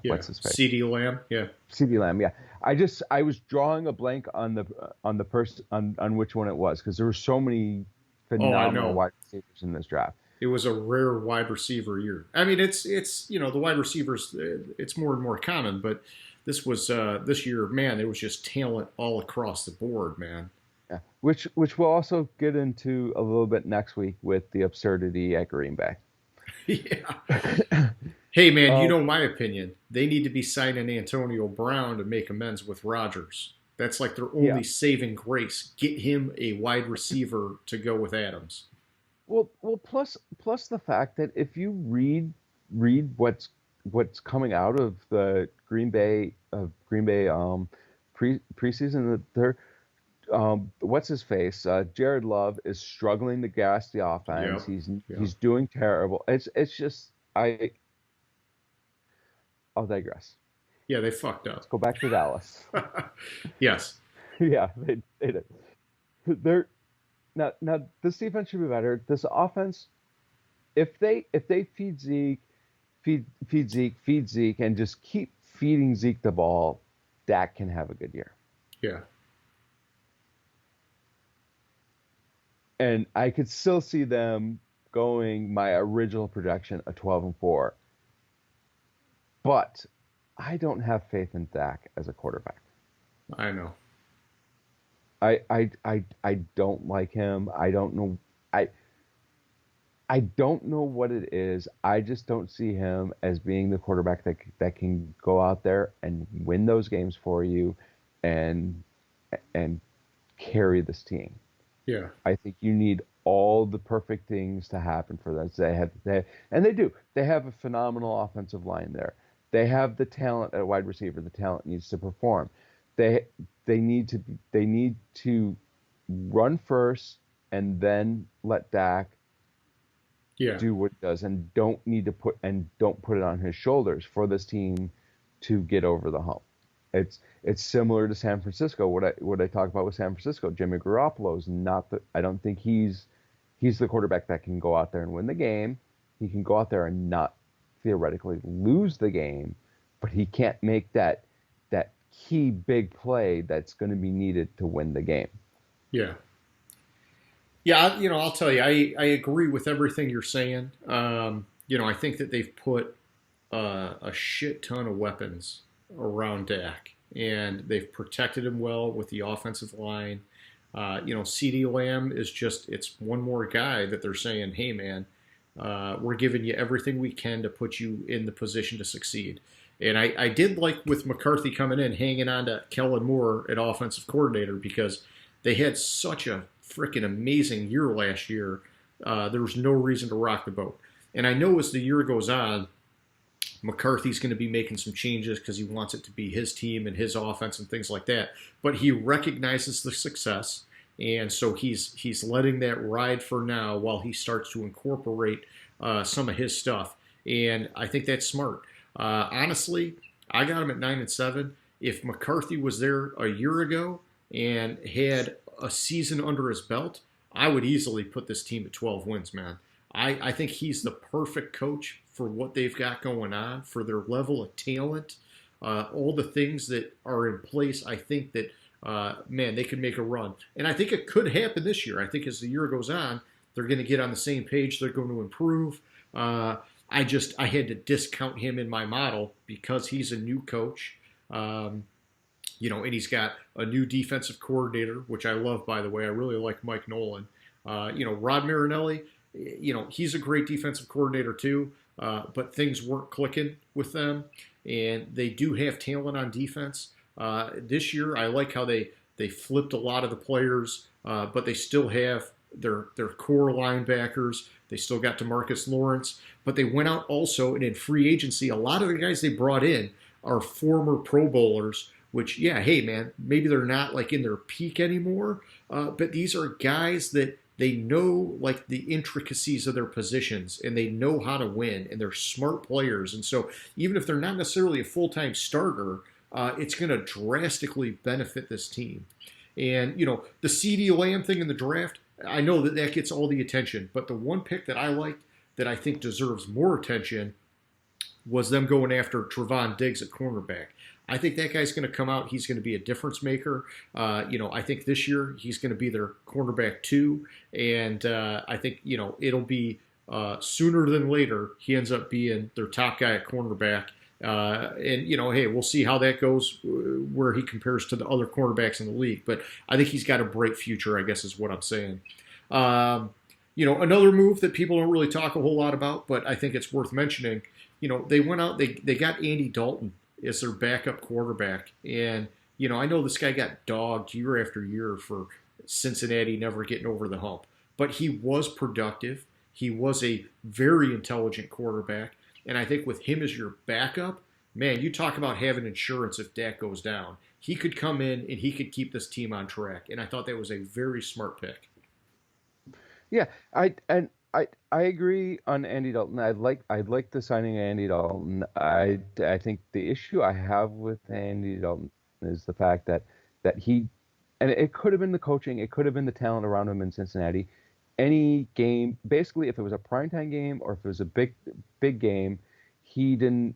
Yeah. What's his face? CD Lamb. Yeah. CD Lamb. Yeah. I was drawing a blank on the person on which one it was, because there were so many Oh, I phenomenal know. wide receivers in this draft. It was a rare wide receiver year. I mean, it's the wide receivers. It's more and more common, but this year, man, there was just talent all across the board, man. Yeah. Which we'll also get into a little bit next week with the absurdity at Green Bay. Yeah. Hey, man, you Um, know my opinion. They need to be signing Antonio Brown to make amends with Rodgers. That's like their yeah. only saving grace. Get him a wide receiver to go with Adams. Well, plus the fact that if you read what's coming out of the Green Bay preseason, that they're what's his face? Jared Love is struggling to gas the offense. Yep. Yep. He's doing terrible. It's just I'll digress. Yeah, they fucked Let's up. go back to Dallas. Yes. Yeah, they did. They're now this defense should be better. This offense, if they feed Zeke, and just keep feeding Zeke the ball, Dak can have a good year. Yeah. And I could still see them going my original projection of 12-4. But I don't have faith in Dak as a quarterback. I know. I don't like him. I I don't know what it is. I just don't see him as being the quarterback that can go out there and win those games for you and and carry this team. Yeah. I think you need all the perfect things to happen for them. So and they do. They have a phenomenal offensive line there. They have the talent at wide receiver. The talent needs to perform. They they need to run first and then let Dak Yeah. do what he does and don't put it on his shoulders for this team to get over the hump. It's similar to San Francisco. What I talk about with San Francisco, Jimmy Garoppolo is not the. I don't think he's the quarterback that can go out there and win the game. He can go out there and not theoretically lose the game, but he can't make that key big play that's going to be needed to win the game. Yeah. Yeah, I'll tell you, I agree with everything you're saying. I think that they've put a shit ton of weapons around Dak, and they've protected him well with the offensive line. CeeDee Lamb is it's one more guy that they're saying, hey, man, we're giving you everything we can to put you in the position to succeed. And I did like with McCarthy coming in, hanging on to Kellen Moore at offensive coordinator because they had such a freaking amazing year last year. There was no reason to rock the boat. And I know as the year goes on, McCarthy's going to be making some changes because he wants it to be his team and his offense and things like that. But he recognizes the success, and so he's letting that ride for now while he starts to incorporate some of his stuff. And I think that's smart. Honestly, I got him at 9-7. If McCarthy was there a year ago and had a season under his belt, I would easily put this team at 12 wins, man. I think he's the perfect coach for what they've got going on, for their level of talent, all the things that are in place. I think that, man, they could make a run. And I think it could happen this year. I think as the year goes on, they're going to get on the same page. They're going to improve. I had to discount him in my model because he's a new coach. And he's got a new defensive coordinator, which I love, by the way. I really like Mike Nolan. Rod Marinelli, he's a great defensive coordinator too, but things weren't clicking with them, and they do have talent on defense. This year, I like how they flipped a lot of the players, but they still have their core linebackers. They still got DeMarcus Lawrence, but they went out also, and in free agency, a lot of the guys they brought in are former Pro Bowlers, which, yeah, hey, man, maybe they're not like in their peak anymore, but these are guys that they know like the intricacies of their positions and they know how to win and they're smart players. And so even if they're not necessarily a full-time starter, it's going to drastically benefit this team. And, the CeeDee Lamb thing in the draft, I know that gets all the attention, but the one pick that I liked that I think deserves more attention was them going after Trevon Diggs at cornerback. I think that guy's going to come out. He's going to be a difference maker. I think this year he's going to be their cornerback too. And I think, it'll be sooner than later he ends up being their top guy at cornerback. Hey, we'll see how that goes, where he compares to the other cornerbacks in the league. But I think he's got a bright future, I guess is what I'm saying. Another move that people don't really talk a whole lot about, but I think it's worth mentioning, they went out, they got Andy Dalton as their backup quarterback. And, I know this guy got dogged year after year for Cincinnati never getting over the hump. But he was productive. He was a very intelligent quarterback. And I think with him as your backup, man, you talk about having insurance if Dak goes down. He could come in and he could keep this team on track. And I thought that was a very smart pick. Yeah, I agree on Andy Dalton. I'd like the signing of Andy Dalton. I think the issue I have with Andy Dalton is the fact that he, and it could have been the coaching, it could have been the talent around him in Cincinnati. Any game, basically, if it was a primetime game or if it was a big game, he didn't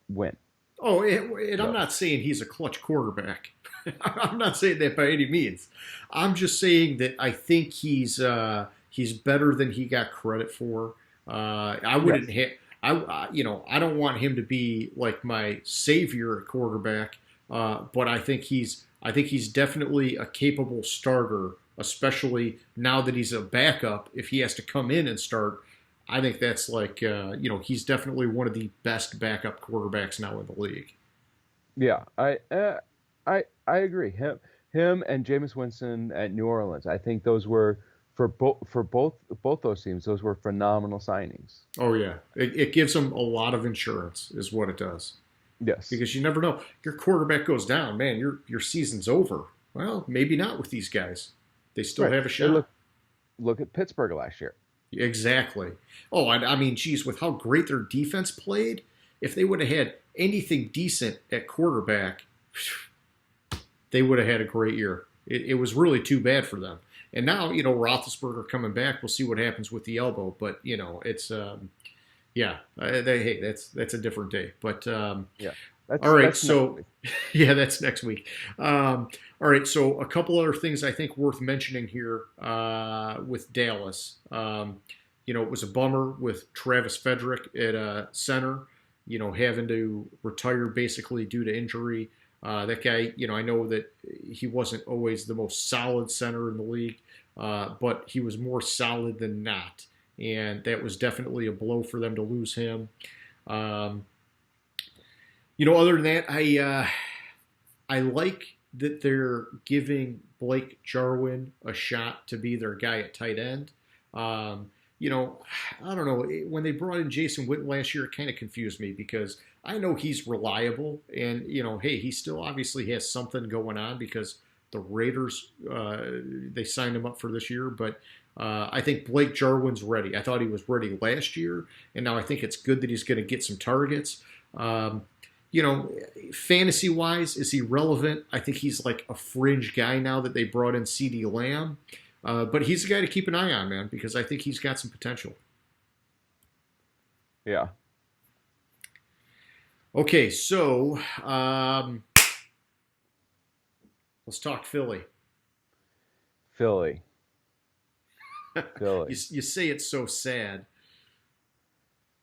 win. Oh, and I'm not saying he's a clutch quarterback. I'm not saying that by any means. I'm just saying that I think he's better than he got credit for. I wouldn't Yes. I don't want him to be like my savior at quarterback, but I think he's I think he's definitely a capable starter, especially now that he's a backup. If he has to come in and start, I think that's like, he's definitely one of the best backup quarterbacks now in the league. Yeah, I agree. Him and Jameis Winston at New Orleans. I think those were for both those teams. Those were phenomenal signings. Oh yeah, it gives them a lot of insurance, is what it does. Yes, Because you never know. Your quarterback goes down, man. Your season's over. Well, maybe not with these guys. They still right. have a Hey, shot. look at Pittsburgh last year. Exactly. Oh, I mean, geez, with how great their defense played, if they would have had anything decent at quarterback, they would have had a great year. It was really too bad for them. And now, Roethlisberger coming back. We'll see what happens with the elbow. But it's hey, that's a different day. But Yeah, all right, that's so yeah, that's next week. All right, so a couple other things I think worth mentioning here with Dallas. It was a bummer with Travis Frederick at center, having to retire basically due to injury. That guy, I know that he wasn't always the most solid center in the league, but he was more solid than not. And that was definitely a blow for them to lose him. Other than that, I like that they're giving Blake Jarwin a shot to be their guy at tight end. I don't know. When they brought in Jason Witten last year, it kind of confused me because I know he's reliable and, hey, he still obviously has something going on because the Raiders, they signed him up for this year. But I think Blake Jarwin's ready. I thought he was ready last year, and now I think it's good that he's going to get some targets. Fantasy-wise, is he relevant? I think he's like a fringe guy now that they brought in CeeDee Lamb. But he's a guy to keep an eye on, man, because I think he's got some potential. Yeah. Okay, so let's talk Philly. Philly. You say it's so sad.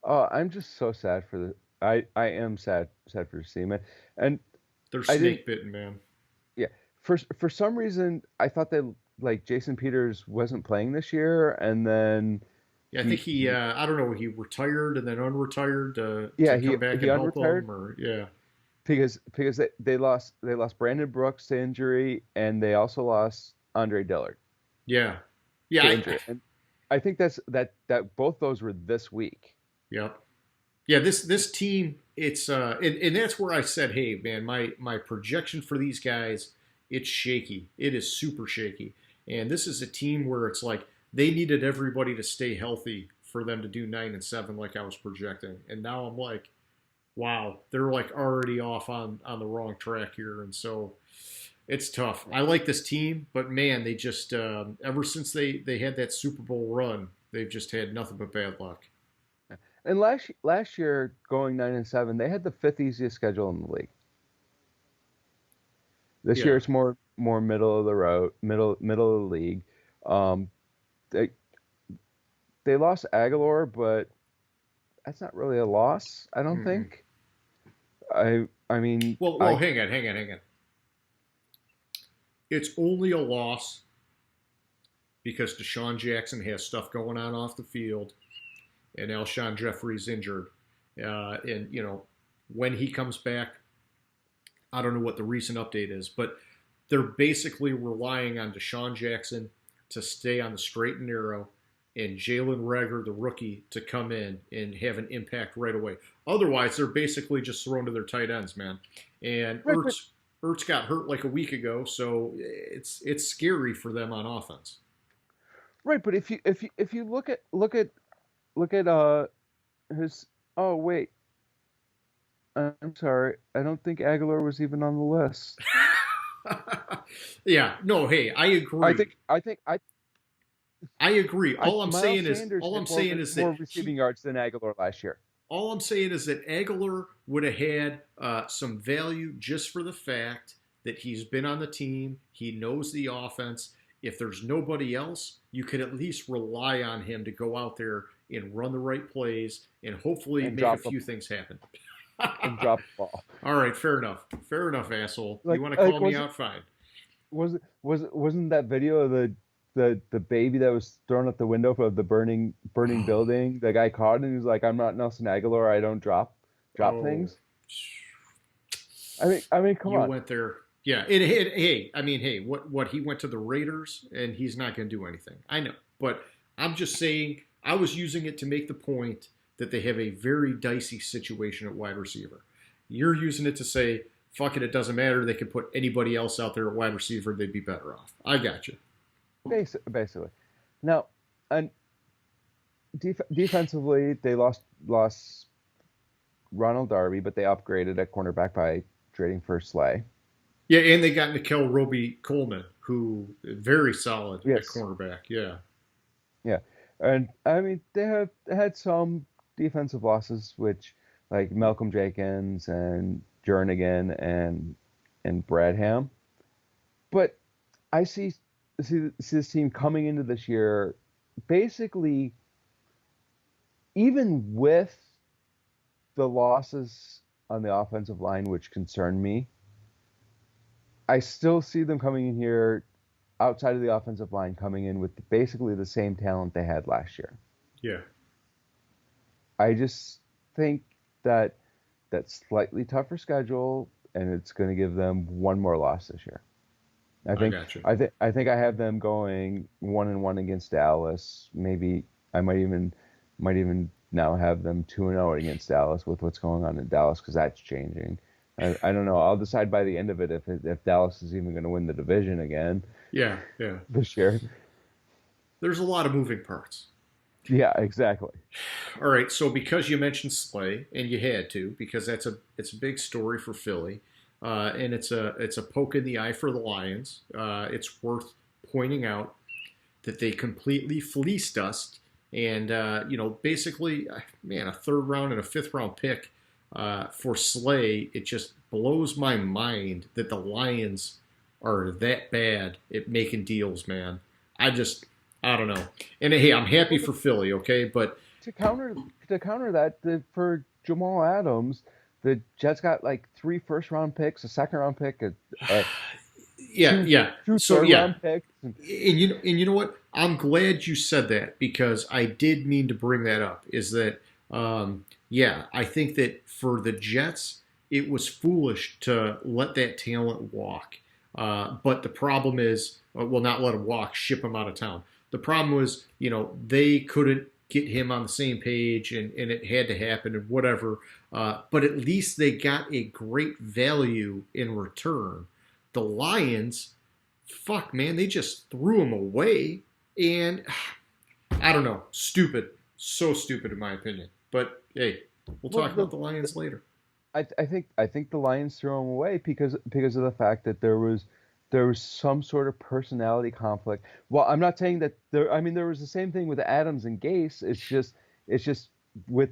Oh, I'm just so sad for the. I am sad for the team, and They're snake bitten, man. yeah. For some reason, I thought that like Jason Peters wasn't playing this year, and then Yeah, I think he I don't know, he retired and then unretired to come back he and help unretired them, or yeah. because they lost Brandon Brooks to injury, and they also lost Andre Dillard Yeah. to injury. And I think that both those were this week. Yep. Yeah, this team, it's and that's where I said, hey man, my projection for these guys, it's shaky. It is super shaky. And this is a team where it's like they needed everybody to stay healthy for them to do 9-7 like I was projecting. And now I'm like, wow, they're like already off on the wrong track here. And so it's tough. I like this team, but man, they just ever since they had that Super Bowl run, they've just had nothing but bad luck. And last year, going 9-7, they had the fifth easiest schedule in the league. This year, it's more middle of the road, middle of the league. They lost Aguilar, but that's not really a loss, I don't think. I mean, well, hang on. It's only a loss because Deshaun Jackson has stuff going on off the field, and Alshon Jeffrey's injured. And when he comes back, I don't know what the recent update is, but they're basically relying on Deshaun Jackson to stay on the straight and narrow, and Jalen Reagor, the rookie, to come in and have an impact right away. Otherwise, they're basically just thrown to their tight ends, man. And Ertz got hurt like a week ago, so it's scary for them on offense. Right, but if you look at his wait. I'm sorry. I don't think Aguilar was even on the list. Yeah. No. Hey, I agree. I agree. All I'm saying is that more receiving yards than Aguilar last year. All I'm saying is that Aguilar would have had some value just for the fact that he's been on the team. He knows the offense. If there's nobody else, you could at least rely on him to go out there and run the right plays and hopefully make a few things happen. and drop the ball. All right, fair enough. Fair enough, asshole. You Like, want to call me was out? Fine. wasn't that video of the baby that was thrown out the window of the burning building? The guy caught it and he was like, "I'm not Nelson Aguilar. I don't drop Oh, things." I mean, come you on. went there. Yeah. Hey, I mean, hey, what he went to the Raiders and he's not going to do anything. I know, but I'm just saying. I was using it to make the point that they have a very dicey situation at wide receiver. You're using it to say, fuck it doesn't matter. They could put anybody else out there at wide receiver. They'd be better off. I got you. Basically. Now, and defensively, they lost Ronald Darby, but they upgraded at cornerback by trading for Slay. Yeah, and they got Nickel Roby Coleman, who very solid at Yes. cornerback. Yeah. Yeah. And I mean, they have had some defensive losses, which like Malcolm Jenkins and Jernigan and Bradham. But I see this team coming into this year, basically, even with the losses on the offensive line, which concern me, I still see them coming in here outside of the offensive line, coming in with basically the same talent they had last year. Yeah. I just think that slightly tougher schedule, and it's going to give them one more loss this year. I got you. I think I have them going 1-1 against Dallas. Maybe I might even now have them 2-0 against Dallas with what's going on in Dallas, because that's changing. I don't know. I'll decide by the end of it if Dallas is even going to win the division again. Yeah. This year. There's a lot of moving parts. Yeah, exactly. All right, so because you mentioned Slay, and you had to, because it's a big story for Philly, and it's a poke in the eye for the Lions. It's worth pointing out that they completely fleeced us, and basically, man, a third round and a fifth round pick for Slay. It just blows my mind that the Lions are that bad at making deals, man. I don't know. And hey, I'm happy for Philly, okay? But to counter that, for Jamal Adams, the Jets got like 3 first-round picks, a second-round pick, yeah. two So third-round picks. and you know what? I'm glad you said that, because I did mean to bring that up. Is that I think that for the Jets, it was foolish to let that talent walk. But the problem is, well, not let him walk, ship him out of town. The problem was, they couldn't get him on the same page, and it had to happen and whatever. But at least they got a great value in return. The Lions, fuck, man, they just threw him away. And I don't know, stupid. So stupid in my opinion. But hey, we'll talk about the Lions later. I think the Lions threw him away because of the fact that there was some sort of personality conflict. Well, I'm not saying that there. I mean, there was the same thing with Adams and Gase. It's just with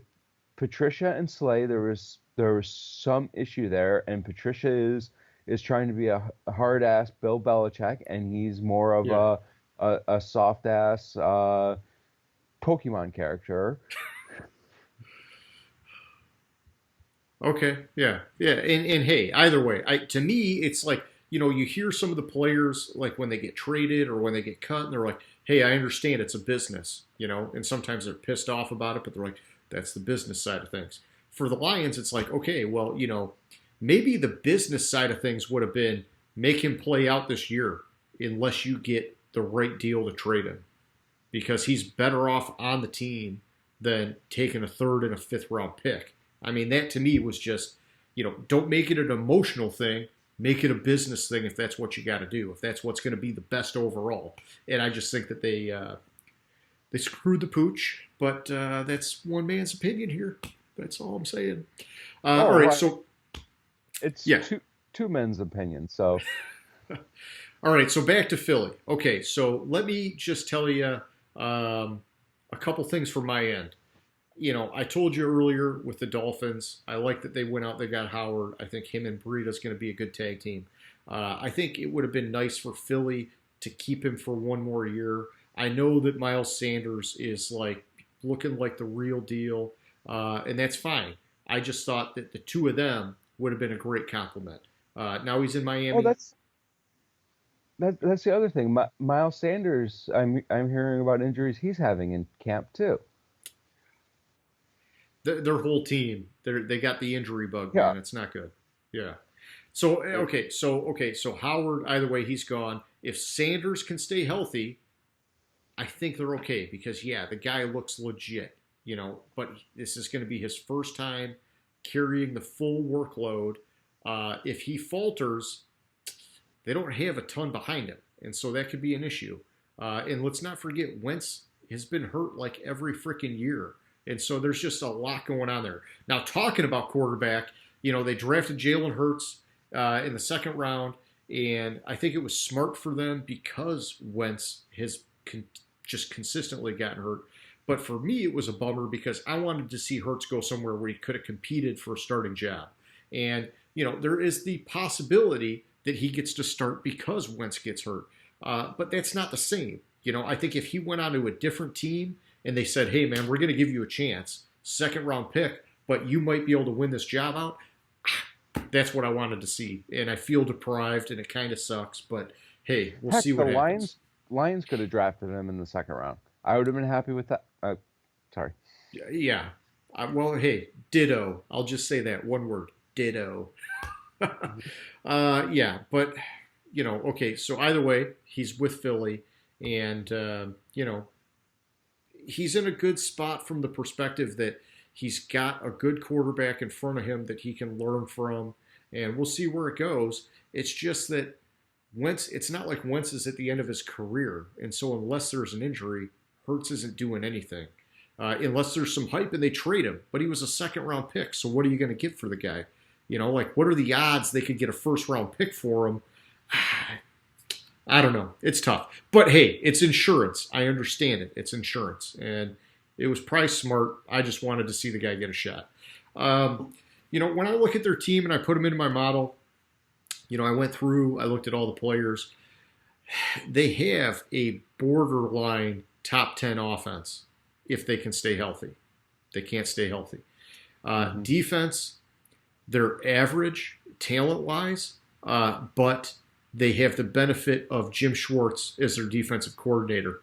Patricia and Slay, there was some issue there, and Patricia is trying to be a hard ass Bill Belichick, and he's more of a soft ass Pokemon character. Okay, yeah, and hey, either way, to me, it's like, you hear some of the players, like when they get traded or when they get cut, and they're like, hey, I understand it's a business, and sometimes they're pissed off about it, but they're like, that's the business side of things. For the Lions, it's like, okay, well, maybe the business side of things would have been make him play out this year unless you get the right deal to trade him, because he's better off on the team than taking a third and a fifth round pick. I mean, that to me was just, don't make it an emotional thing. Make it a business thing if that's what you got to do, if that's what's going to be the best overall. And I just think that they screwed the pooch, but that's one man's opinion here. That's all I'm saying. All right, so it's two men's opinions. So, all right, so back to Philly. Okay, so let me just tell you a couple things from my end. I told you earlier with the Dolphins, I like that they went out, they got Howard. I think him and Breeda's going to be a good tag team. I think it would have been nice for Philly to keep him for one more year. I know that Miles Sanders is like looking like the real deal, and that's fine. I just thought that the two of them would have been a great compliment. Now he's in Oh, Miami. that's the other thing. Miles Sanders, I'm hearing about injuries he's having in camp too. Their whole team, they got the injury bug, Yeah. man. It's not good. Yeah. So so Howard, either way, he's gone. If Sanders can stay healthy, I think they're okay because yeah, the guy looks legit, But this is going to be his first time carrying the full workload. If he falters, they don't have a ton behind him, and so that could be an issue. And let's not forget, Wentz has been hurt like every freaking year, and so there's just a lot going on there. Now, talking about quarterback, they drafted Jalen Hurts in the second round, and I think it was smart for them because Wentz has just consistently gotten hurt. But for me, it was a bummer because I wanted to see Hurts go somewhere where he could have competed for a starting job. And, there is the possibility that he gets to start because Wentz gets hurt. But that's not the same. I think if he went on to a different team and they said, hey, man, we're going to give you a chance, second round pick, but you might be able to win this job out, that's what I wanted to see. And I feel deprived, and it kind of sucks. But, hey, we'll see what happens. Lions could have drafted him in the second round. I would have been happy with that. Sorry. Yeah. Well, hey, ditto. I'll just say that one word, ditto. Yeah, but, okay, so either way, he's with Philly, and, he's in a good spot from the perspective that he's got a good quarterback in front of him that he can learn from, and we'll see where it goes. It's just that it's not like Wentz is at the end of his career, and so unless there's an injury, Hurts isn't doing anything. Unless there's some hype and they trade him. But he was a second-round pick, so what are you going to get for the guy? What are the odds they could get a first-round pick for him? I don't know. It's tough. But, hey, it's insurance. I understand it. It's insurance. And it was probably smart. I just wanted to see the guy get a shot. When I look at their team and I put them into my model, I went through, I looked at all the players. They have a borderline top 10 offense if they can stay healthy. They can't stay healthy. Defense, they're average talent-wise, but they have the benefit of Jim Schwartz as their defensive coordinator.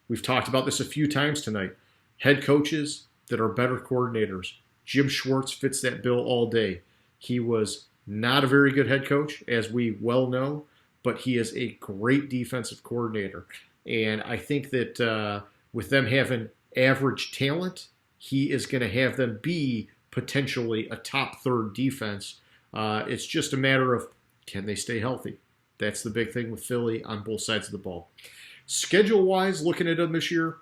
We've talked about this a few times tonight. Head coaches that are better coordinators. Jim Schwartz fits that bill all day. He was not a very good head coach, as we well know, but he is a great defensive coordinator. And I think that with them having average talent, he is going to have them be potentially a top third defense. It's just a matter of, can they stay healthy? That's the big thing with Philly on both sides of the ball. Schedule-wise, looking at them this year,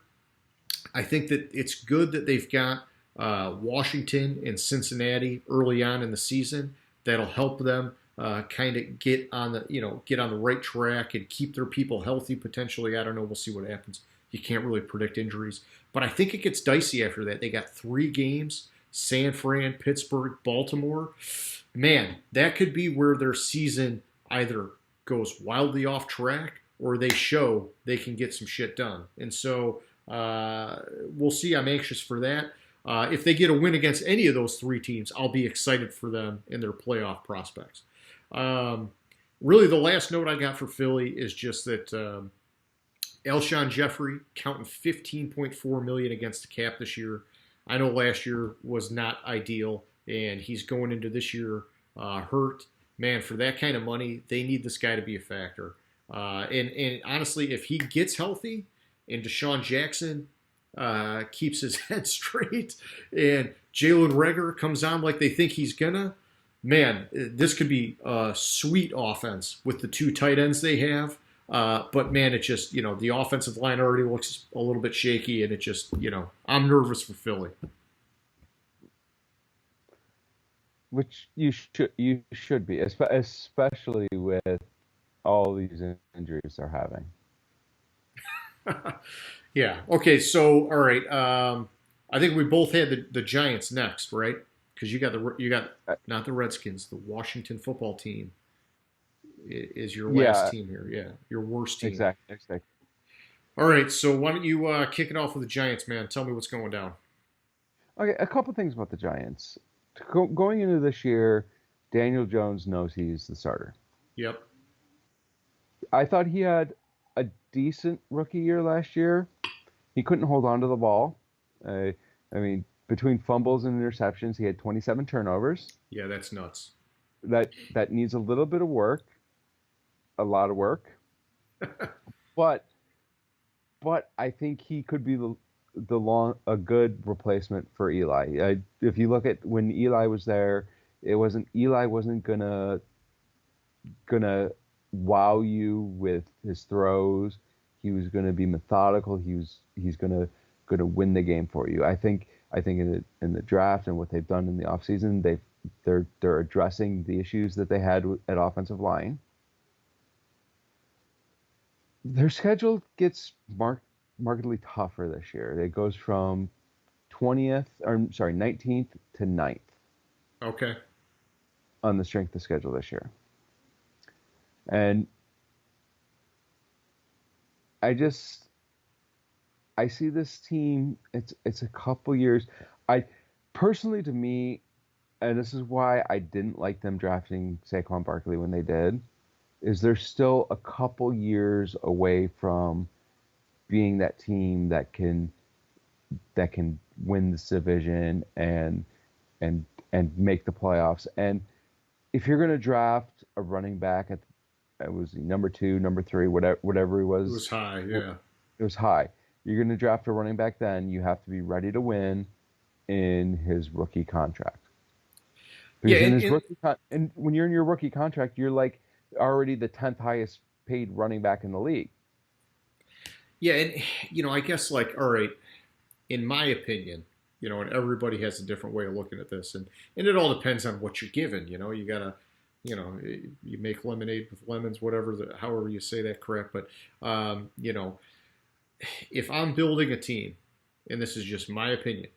I think that it's good that they've got Washington and Cincinnati early on in the season. That'll help them kind of get on the right track and keep their people healthy potentially. I don't know. We'll see what happens. You can't really predict injuries. But I think it gets dicey after that. They got 3 games, San Fran, Pittsburgh, Baltimore. Man, that could be where their season either goes wildly off track or they show they can get some shit done. And so we'll see. I'm anxious for that. If they get a win against any of those 3 teams, I'll be excited for them and their playoff prospects. Really, the last note I got for Philly is just that Alshon Jeffrey counting $15.4 million against the cap this year. I know last year was not ideal, and he's going into this year hurt. Man, for that kind of money, they need this guy to be a factor. And honestly, if he gets healthy and Deshaun Jackson keeps his head straight and Jalen Reagor comes on like they think he's gonna, man, this could be a sweet offense with the 2 tight ends they have. But man, it just, the offensive line already looks a little bit shaky, and it just, I'm nervous for Philly. Which you should be, especially with all these injuries they're having. Yeah. Okay. So, all right. I think we both had the Giants next, right? Because you got not the Redskins, the Washington football team is your last team here. Yeah, your worst team. Exactly. All right. So why don't you kick it off with the Giants, man? Tell me what's going down. Okay, a couple things about the Giants. going into this year, Daniel Jones knows he's the starter. Yep. I thought he had a decent rookie year last year. He couldn't hold on to the ball. I mean, between fumbles and interceptions, he had 27 turnovers. Yeah, that's nuts. That needs a little bit of work, a lot of work. but I think he could be a good replacement for Eli. If you look at when Eli was there, Eli wasn't gonna wow you with his throws. He was gonna be methodical. He's gonna win the game for you. I think in the draft and what they've done in the offseason, they're addressing the issues that they had at offensive line. Their schedule gets markedly tougher this year. It goes from 19th to 9th. Okay. On the strength of schedule this year. And I see this team, it's a couple years. I personally, to me, and this is why I didn't like them drafting Saquon Barkley when they did, is they're still a couple years away from being that team that can win this division and make the playoffs. And if you're going to draft a running back it was number 2, number 3, whatever he was. It was high, yeah. It was high. You're going to draft a running back then, you have to be ready to win in his rookie contract. Because and when you're in your rookie contract, you're like already the 10th highest paid running back in the league. Yeah, and I guess all right, in my opinion, and everybody has a different way of looking at this, and it all depends on what you're given. You gotta, you make lemonade with lemons, however you say that crap. But if I'm building a team, and this is just my opinion,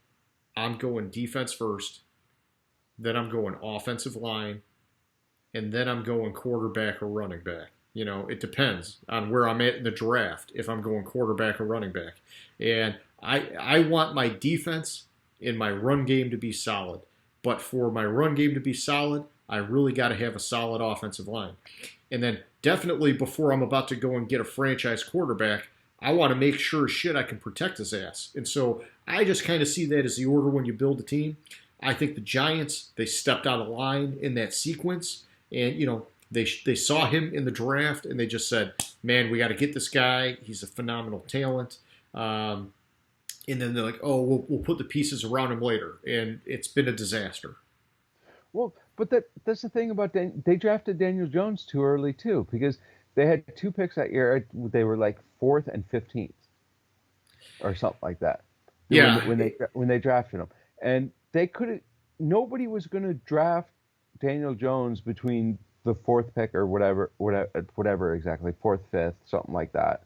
I'm going defense first, then I'm going offensive line, and then I'm going quarterback or running back. It depends on where I'm at in the draft if I'm going quarterback or running back. And I want my defense and my run game to be solid. But for my run game to be solid, I really got to have a solid offensive line. And then definitely before I'm about to go and get a franchise quarterback, I want to make sure I can protect his ass. And so I just kind of see that as the order when you build a team. I think the Giants, they stepped out of line in that sequence. And, they saw him in the draft and they just said, man, we got to get this guy. He's a phenomenal talent. And then they're like, oh, we'll put the pieces around him later. And it's been a disaster. Well, but that's the thing about they drafted Daniel Jones too early too, because they had 2 picks that year. They were like 4th and 15th or something like that. Yeah. When they drafted him. And nobody was going to draft Daniel Jones between the 4th pick or whatever exactly, 4th, 5th, something like that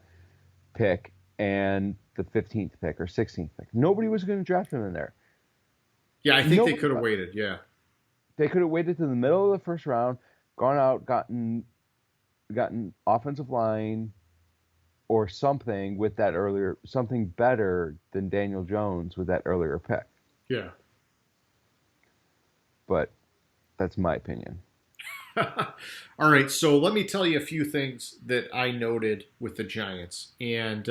pick, and the 15th pick or 16th pick. Nobody was going to draft him in there. Yeah, I think they could have waited, yeah. They could have waited to the middle of the first round, gone out, gotten offensive line or something with that earlier, something better than Daniel Jones with that earlier pick. Yeah. But that's my opinion. All right, so let me tell you a few things that I noted with the Giants. And,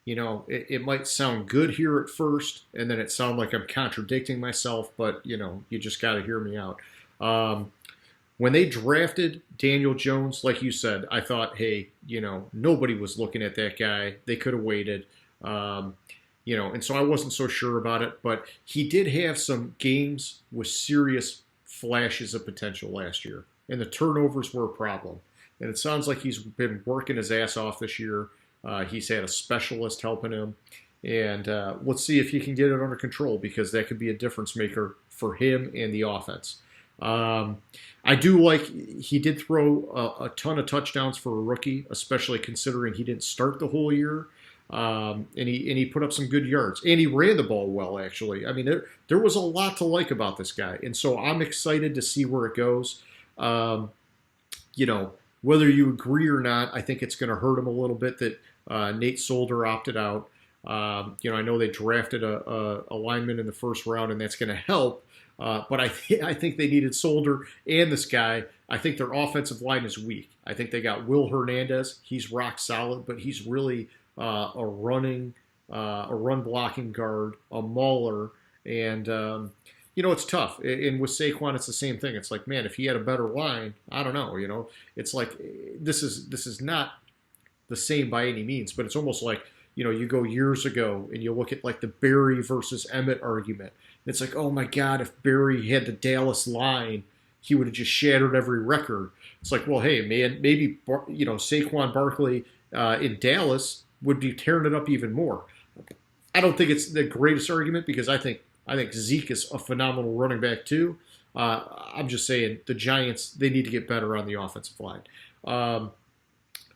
it might sound good here at first, and then it sounds like I'm contradicting myself, but, you just got to hear me out. When they drafted Daniel Jones, like you said, I thought, hey, nobody was looking at that guy. They could have waited. And so I wasn't so sure about it, but he did have some games with serious flashes of potential last year, and the turnovers were a problem. And it sounds like he's been working his ass off this year. He's had a specialist helping him, and let's see if he can get it under control, because that could be a difference maker for him and the offense. I do like he did throw a ton of touchdowns for a rookie, especially considering he didn't start the whole year. And he put up some good yards, and he ran the ball well, actually. I mean, there was a lot to like about this guy, and so I'm excited to see where it goes. Whether you agree or not, I think it's going to hurt him a little bit that Nate Solder opted out. I know they drafted a lineman in the first round, and that's going to help. But I think they needed Solder and this guy. I think their offensive line is weak. I think they got Will Hernandez. He's rock solid, but he's really a run blocking guard, a mauler, and it's tough. And with Saquon, it's the same thing. It's like, man, if he had a better line, I don't know. It's like this is not the same by any means, but it's almost like, you go years ago and you look at like the Barry versus Emmett argument. And it's like, oh my God, if Barry had the Dallas line, he would have just shattered every record. It's like, well, hey, man, maybe, Saquon Barkley in Dallas would be tearing it up even more. I don't think it's the greatest argument because I think Zeke is a phenomenal running back too. I'm just saying the Giants, they need to get better on the offensive line.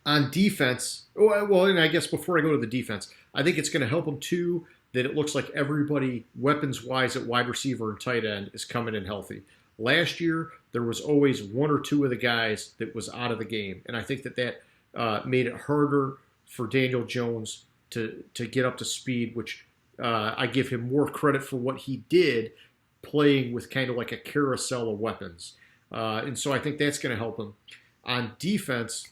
On defense, well, and I guess before I go to the defense, I think it's going to help them too that it looks like everybody weapons-wise at wide receiver and tight end is coming in healthy. Last year, there was always one or two of the guys that was out of the game, and I think that made it harder for Daniel Jones to get up to speed, which I give him more credit for what he did playing with kind of like a carousel of weapons. And so I think that's going to help him. On defense,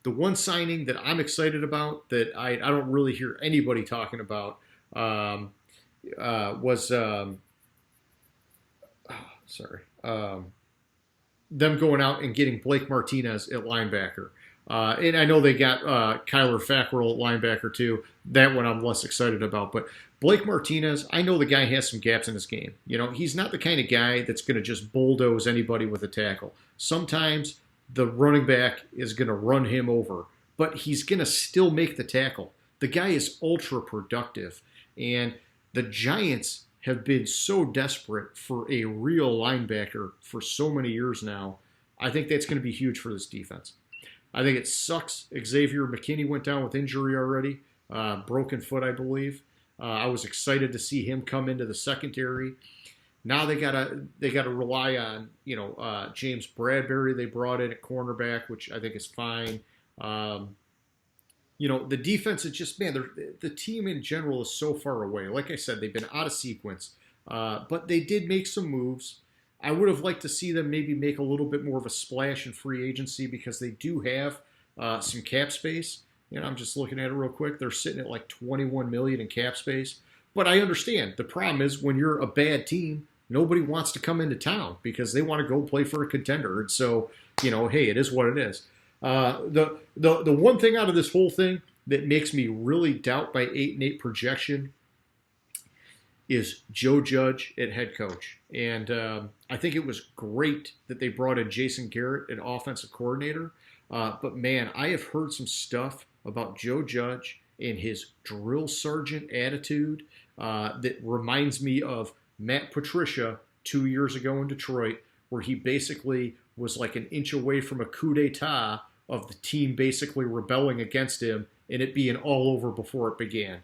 the one signing that I'm excited about that I don't really hear anybody talking about was them going out and getting Blake Martinez at linebacker. And I know they got Kyler Fackrell at linebacker too. That one I'm less excited about. But Blake Martinez, I know the guy has some gaps in his game. He's not the kind of guy that's going to just bulldoze anybody with a tackle. Sometimes the running back is going to run him over, but he's going to still make the tackle. The guy is ultra productive. And the Giants have been so desperate for a real linebacker for so many years now. I think that's going to be huge for this defense. I think it sucks. Xavier McKinney went down with injury already, broken foot, I believe. I was excited to see him come into the secondary. Now they gotta rely on James Bradbury. They brought in at cornerback, which I think is fine. The defense is just, man, the team in general is so far away. Like I said, they've been out of sequence, but they did make some moves. I would have liked to see them maybe make a little bit more of a splash in free agency because they do have some cap space. I'm just looking at it real quick. They're sitting at like $21 million in cap space. But I understand. The problem is when you're a bad team, nobody wants to come into town because they want to go play for a contender. And so, hey, it is what it is. The one thing out of this whole thing that makes me really doubt my 8-8 projection is Joe Judge at head coach. And I think it was great that they brought in Jason Garrett, an offensive coordinator. But, man, I have heard some stuff about Joe Judge and his drill sergeant attitude that reminds me of Matt Patricia 2 years ago in Detroit, where he basically was like an inch away from a coup d'etat of the team basically rebelling against him and it being all over before it began.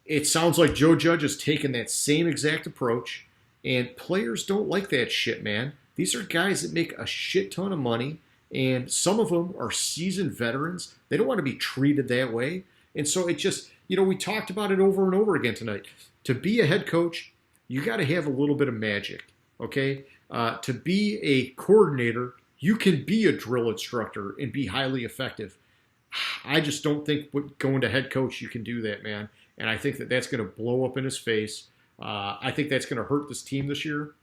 It sounds like Joe Judge has taken that same exact approach, and players don't like that shit, man. These are guys that make a shit ton of money, and some of them are seasoned veterans. They don't want to be treated that way. And so it just, we talked about it over and over again tonight. To be a head coach, you got to have a little bit of magic, okay? To be a coordinator, you can be a drill instructor and be highly effective. I just don't think going to head coach, you can do that, man. And I think that that's going to blow up in his face. I think that's going to hurt this team this year.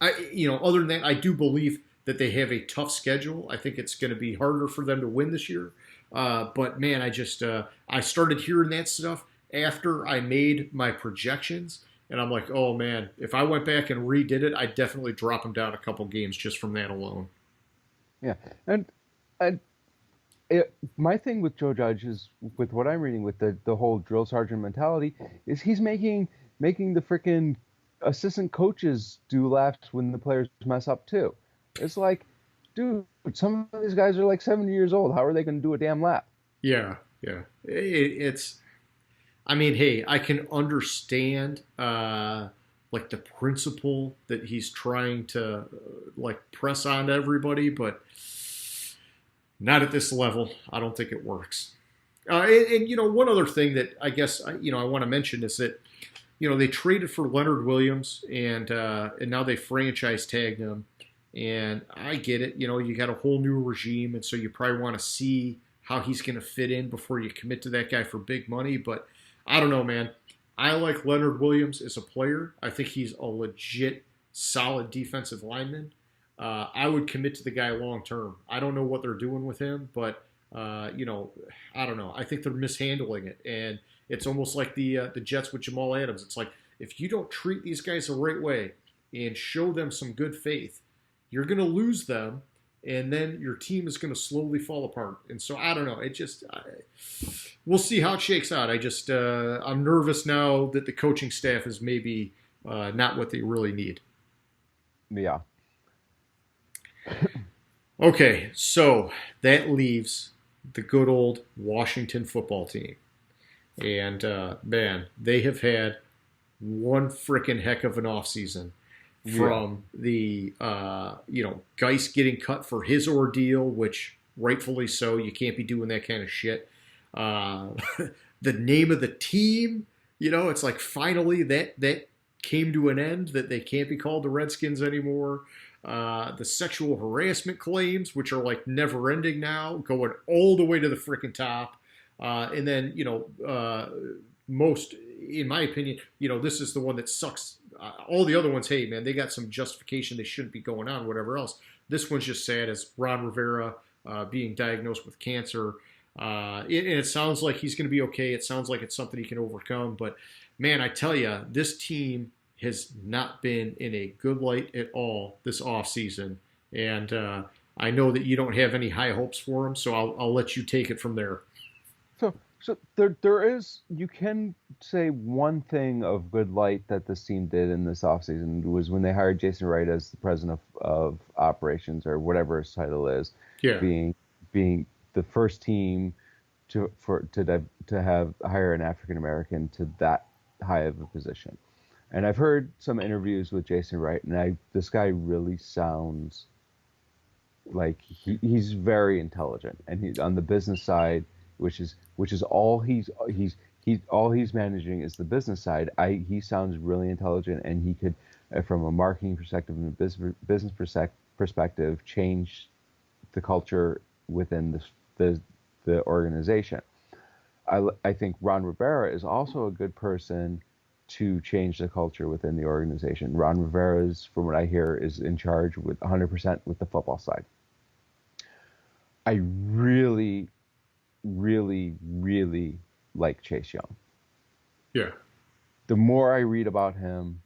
Other than that, I do believe that they have a tough schedule. I think it's going to be harder for them to win this year. But man, I started hearing that stuff after I made my projections, and I'm like, oh man, if I went back and redid it, I'd definitely drop them down a couple games just from that alone. Yeah, and my thing with Joe Judge is, with what I'm reading with the whole drill sergeant mentality, is he's making the freaking assistant coaches do laps when the players mess up too. It's like, dude, some of these guys are like 70 years old. How are they going to do a damn lap? Yeah. Hey, I can understand like the principle that he's trying to like press on to everybody, but not at this level. I don't think it works. And one other thing that I guess I want to mention is that they traded for Leonard Williams, and now they franchise tagged him. And I get it. You got a whole new regime, and so you probably want to see how he's going to fit in before you commit to that guy for big money. But I don't know, man. I like Leonard Williams as a player. I think he's a legit, solid defensive lineman. I would commit to the guy long term. I don't know what they're doing with him, but I don't know. I think they're mishandling it, and it's almost like the Jets with Jamal Adams. It's like if you don't treat these guys the right way and show them some good faith, you're going to lose them, and then your team is going to slowly fall apart. And so I don't know. We'll see how it shakes out. I'm nervous now that the coaching staff is maybe not what they really need. Yeah. Okay, so that leaves the good old Washington football team. And, man, they have had one freaking heck of an offseason from the, Geis getting cut for his ordeal, which rightfully so. You can't be doing that kind of shit. The name of the team, it's like finally that came to an end, that they can't be called the Redskins anymore. The sexual harassment claims, which are like never ending now, going all the way to the freaking top. And then, most, in my opinion, this is the one that sucks. All the other ones, hey, man, they got some justification. They shouldn't be going on, whatever else. This one's just sad as Ron Rivera being diagnosed with cancer. And it sounds like he's going to be okay. It sounds like it's something he can overcome. But, man, I tell you, this team has not been in a good light at all this offseason. And I know that you don't have any high hopes for him, so I'll let you take it from there. So there is, you can say one thing of good light that this team did in this offseason was when they hired Jason Wright as the president of operations, or whatever his title is, being the first team to hire an African American to that high of a position. And I've heard some interviews with Jason Wright, and this guy really sounds like he's very intelligent, and he's on the business side, which is all he's managing is the business side. He sounds really intelligent, and he could, from a marketing perspective and a business perspective, change the culture within the organization. I think Ron Rivera is also a good person to change the culture within the organization. Ron Rivera is, from what I hear, is in charge with 100% with the football side. I really, really, really like Chase Young. Yeah. The more I read about him,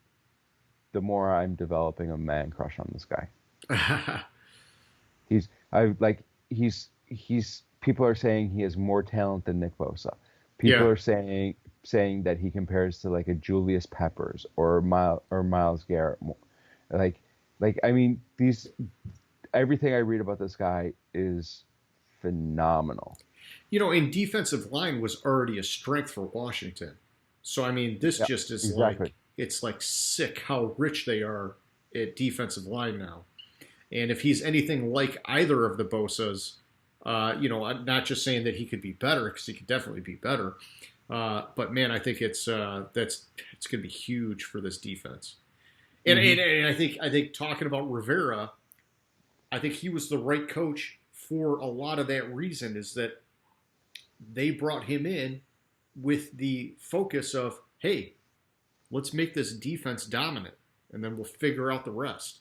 the more I'm developing a man crush on this guy. People are saying he has more talent than Nick Bosa. People are saying that he compares to like a Julius Peppers or Myles Garrett. Everything I read about this guy is phenomenal. And defensive line was already a strength for Washington. So, this just is exactly. It's like sick how rich they are at defensive line now. And if he's anything like either of the Bosas, I'm not just saying that he could be better, because he could definitely be better. But man, I think it's going to be huge for this defense. And, and I think talking about Rivera, I think he was the right coach for a lot of that reason, is that they brought him in with the focus of, hey, let's make this defense dominant, and then we'll figure out the rest.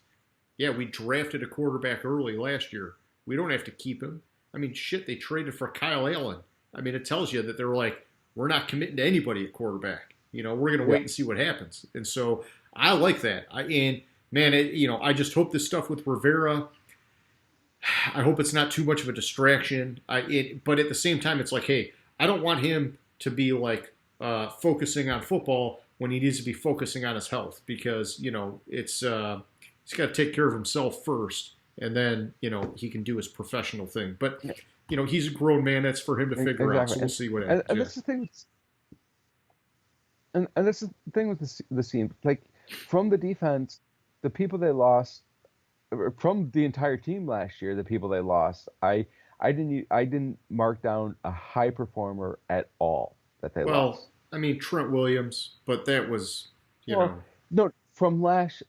Yeah, we drafted a quarterback early last year. We don't have to keep him. They traded for Kyle Allen. It tells you that they're like, we're not committing to anybody at quarterback. We're going to wait and see what happens. And so I like that. I just hope this stuff with Rivera, I hope it's not too much of a distraction. But at the same time, it's like, hey, I don't want him to be like focusing on football when he needs to be focusing on his health, because it's he's got to take care of himself first, and then he can do his professional thing. But he's a grown man. That's for him to figure out. So we'll see what happens. And that's the thing. And that's the thing with the team. Like, from the defense, the people they lost. From the entire team last year, the people they lost, I didn't mark down a high performer at all that they lost. I mean, Trent Williams, but that was, you Well, know, no, from last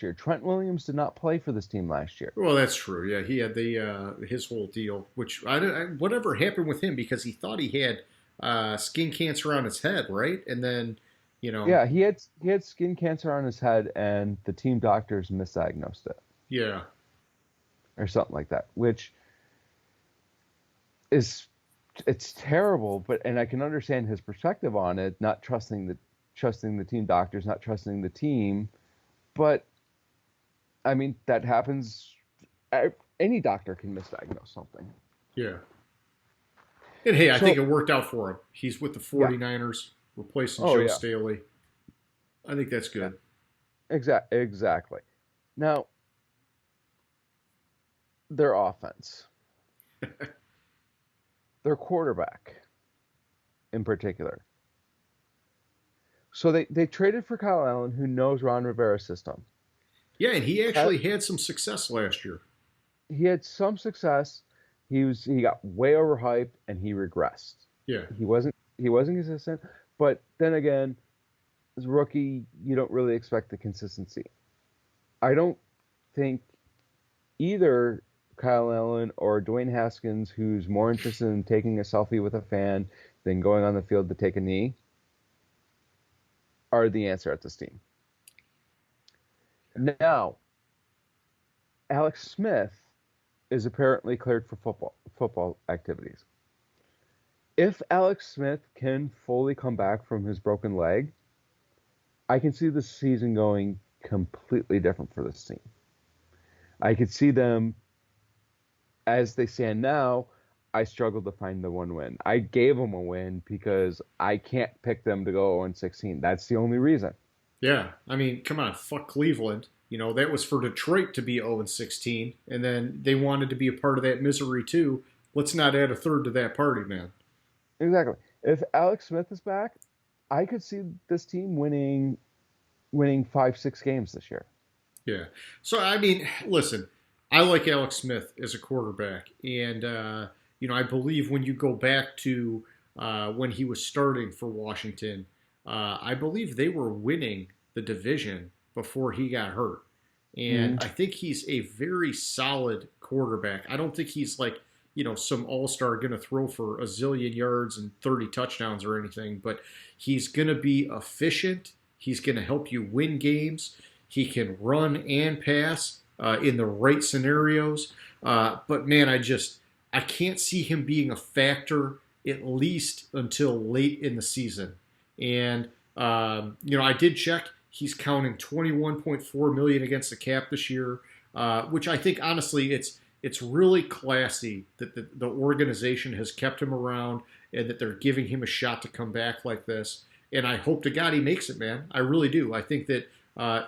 year. Trent Williams did not play for this team last year. well, that's true. Yeah, he had the his whole deal, which whatever happened with him because he thought he had skin cancer on his head, right? And then, you know, Yeah, he had skin cancer on his head, and the team doctors misdiagnosed it yeah, or something like that, which is it's terrible. But and I can understand his perspective on it, not trusting the team doctors, not trusting the team. But I mean, that happens. Any doctor can misdiagnose something. yeah. And hey, I So think it worked out for him. He's with the yeah, 49ers, replacing oh Joe yeah, Staley. I think that's yeah, good. exactly. Now their offense, their quarterback in particular. So they traded for Kyle Allen, who knows Ron Rivera's system. Yeah, and he Ky- actually had some success last year. He had some success. He got way overhyped and he regressed. Yeah, He wasn't consistent. But then again, as a rookie, you don't really expect the consistency. I don't think either Kyle Allen or Dwayne Haskins, who's more interested in taking a selfie with a fan than going on the field to take a knee, are the answer at this team. Now, Alex Smith is apparently cleared for football activities. If Alex Smith can fully come back from his broken leg, I can see the season going completely different for this team. I could see them as they stand now. I struggled to find the one win. I gave them a win because I can't pick them to go 0-16. That's the only reason. yeah. I mean, come on, fuck Cleveland. You know, that was for Detroit to be 0-16, and then they wanted to be a part of that misery too. Let's not add a third to that party, man. Exactly. If Alex Smith is back, I could see this team winning 5-6 games this year. Yeah. So, I mean, listen, I like Alex Smith as a quarterback. And, I believe when you go back to when he was starting for Washington, I believe they were winning the division before he got hurt. And I Mm-hmm. think he's a very solid quarterback. I don't think he's like, some all-star going to throw for a zillion yards and 30 touchdowns or anything, but he's going to be efficient. He's going to help you win games. He can run and pass in the right scenarios. But man, I can't see him being a factor at least until late in the season. And I did check. He's counting 21.4 million against the cap this year, which I think honestly it's really classy that the organization has kept him around and that they're giving him a shot to come back like this. And I hope to God he makes it, man. I really do. I think that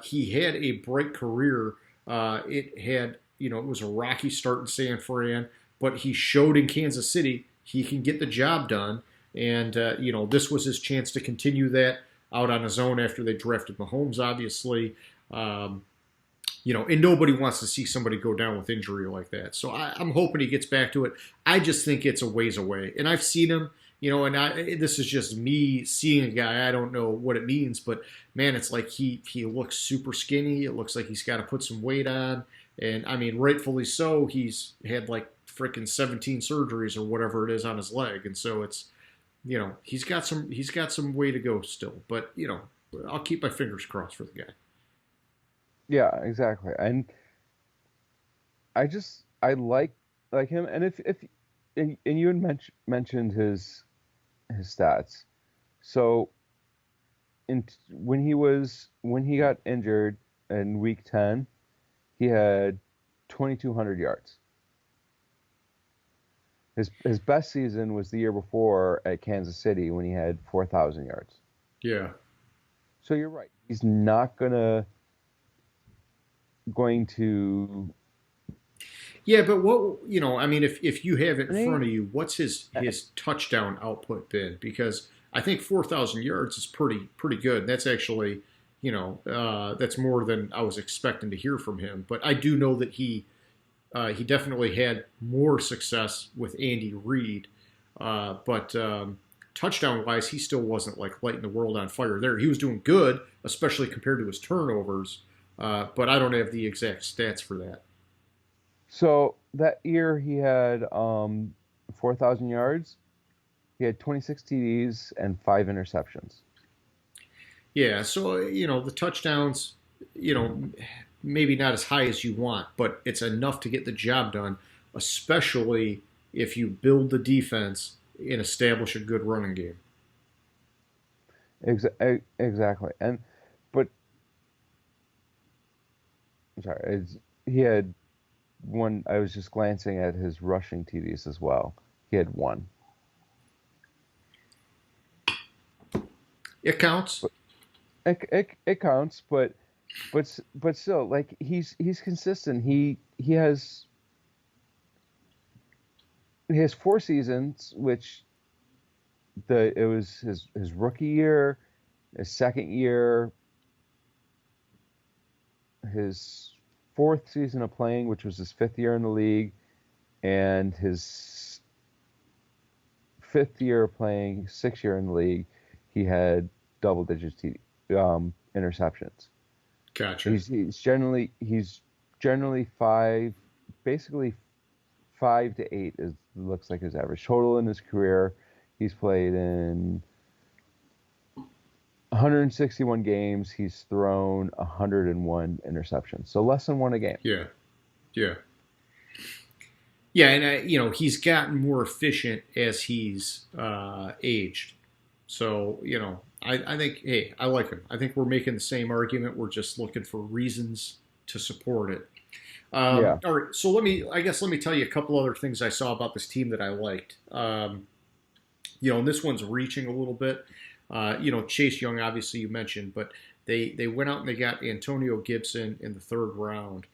he had a bright career. It was a rocky start in San Fran, but he showed in Kansas City he can get the job done. And, this was his chance to continue that out on his own after they drafted Mahomes, obviously. And nobody wants to see somebody go down with injury like that. So I'm hoping he gets back to it. I just think it's a ways away. And I've seen him, this is just me seeing a guy. I don't know what it means, but man, it's like he looks super skinny. It looks like he's got to put some weight on. And I mean, rightfully so. He's had like freaking 17 surgeries or whatever it is on his leg. And so it's, he's got some way to go still. But, I'll keep my fingers crossed for the guy. Yeah, exactly. And I like him. And and you had mentioned his stats. So when he got injured in week 10, he had 2,200 yards. His best season was the year before at Kansas City when he had 4,000 yards. Yeah. So you're right. He's not going to. Yeah, but if you have it I in mean, front of you, what's his touchdown output been? Because I think 4,000 yards is pretty good. That's actually, that's more than I was expecting to hear from him. But I do know that he definitely had more success with Andy Reid. But touchdown-wise, he still wasn't like lighting the world on fire there. He was doing good, especially compared to his turnovers, but I don't have the exact stats for that. So that year he had 4,000 yards. He had 26 TDs and 5 interceptions. Yeah, so, the touchdowns, maybe not as high as you want, but it's enough to get the job done, especially if you build the defense and establish a good running game. Exactly. But I'm sorry, he had one. I was just glancing at his rushing TDs as well. He had one. It counts. It counts, but still, like he's consistent. He has 4 seasons, which it was his rookie year, his second year, his 4th season of playing, which was his 5th year in the league, and his 5th year of playing, 6th year in the league. He had double digits interceptions. Gotcha. He's generally 5, basically 5 to 8 looks like his average total in his career. He's played in 161 games. He's thrown 101 interceptions, so less than one a game. Yeah. And he's gotten more efficient as he's aged. So, I think, hey, I like him. I think we're making the same argument. We're just looking for reasons to support it. Yeah. All right, so let me tell you a couple other things I saw about this team that I liked. And this one's reaching a little bit. Chase Young, obviously you mentioned, but they went out and they got Antonio Gibson in the 3rd round,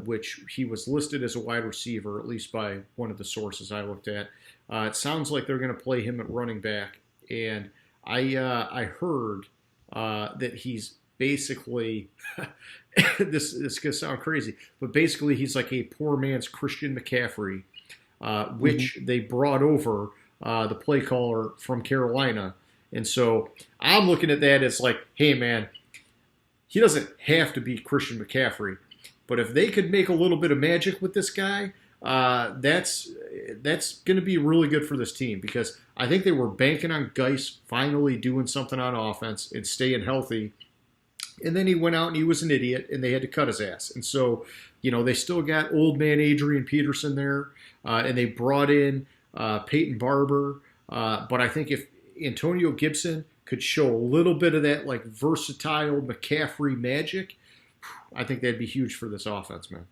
which he was listed as a wide receiver, at least by one of the sources I looked at. It sounds like they're going to play him at running back, and I heard that he's basically this is going to sound crazy, but basically he's like a poor man's Christian McCaffrey, which they brought over the play caller from Carolina. And so I'm looking at that as like, hey, man, he doesn't have to be Christian McCaffrey. But if they could make a little bit of magic with this guy, that's going to be really good for this team, because I think they were banking on Geis finally doing something on offense and staying healthy. And then he went out and he was an idiot, and they had to cut his ass. And so, they still got old man Adrian Peterson there, and they brought in Peyton Barber. But I think if Antonio Gibson could show a little bit of that like versatile McCaffrey magic, I think that'd be huge for this offense, man.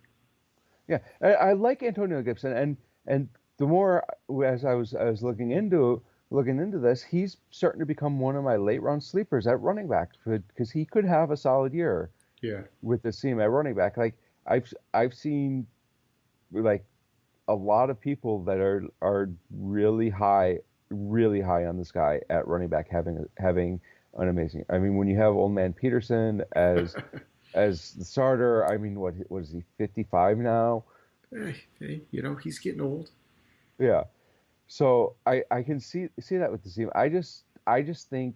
Yeah, I like Antonio Gibson, and the more as I was looking into this, he's starting to become one of my late round sleepers at running back, because he could have a solid year. Yeah. With this team at running back, like I've seen like a lot of people that are really high on this guy at running back having an amazing. I mean, when you have old man Peterson as as the starter, I mean, what is he, 55 now? Hey, he's getting old. Yeah. So I can see that with the team. I just think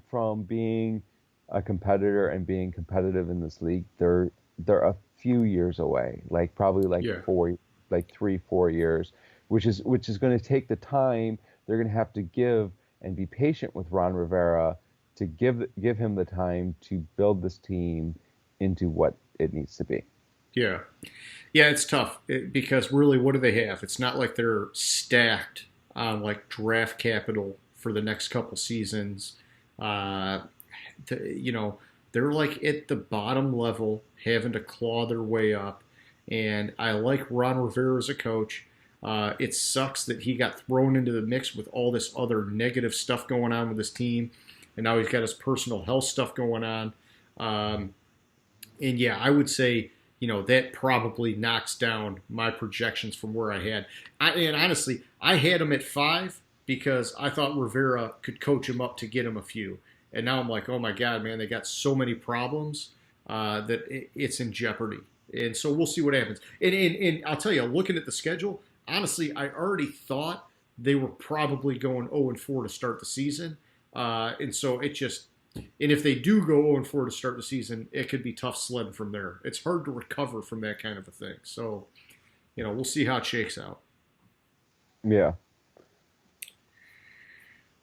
from being a competitor and being competitive in this league, they're a few years away, like probably like 3-4 years, which is going to take the time they're going to have to give and be patient with Ron Rivera to give him the time to build this team into what it needs to be. Yeah, it's tough because really, what do they have? It's not like they're stacked on like draft capital for the next couple seasons. They're like at the bottom level, having to claw their way up. And I like Ron Rivera as a coach. It sucks that he got thrown into the mix with all this other negative stuff going on with his team, and now he's got his personal health stuff going on. And yeah, I would say, that probably knocks down my projections from where I had. And honestly, I had him at 5 because I thought Rivera could coach him up to get him a few. And now I'm like, oh my God, man, they got so many problems that it's in jeopardy. And so we'll see what happens. And I'll tell you, looking at the schedule, honestly, I already thought they were probably going 0-4 to start the season. And so and if they do go 0-4 to start the season, it could be tough sledding from there. It's hard to recover from that kind of a thing. So, we'll see how it shakes out. Yeah.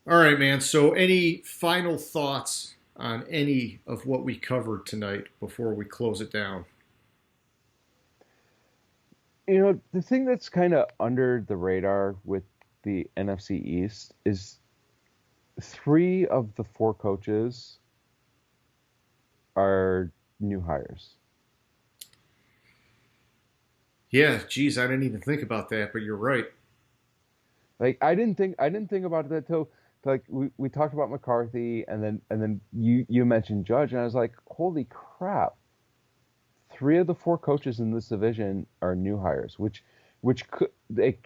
All right, man. So any final thoughts on any of what we covered tonight before we close it down? The thing that's kind of under the radar with the NFC East is 3 of the 4 coaches are new hires. Yeah, geez, I didn't even think about that, but you're right. Like I didn't think about that till like we talked about McCarthy and then you mentioned Judge and I was like, holy crap. 3 of the 4 coaches in this division are new hires, which could it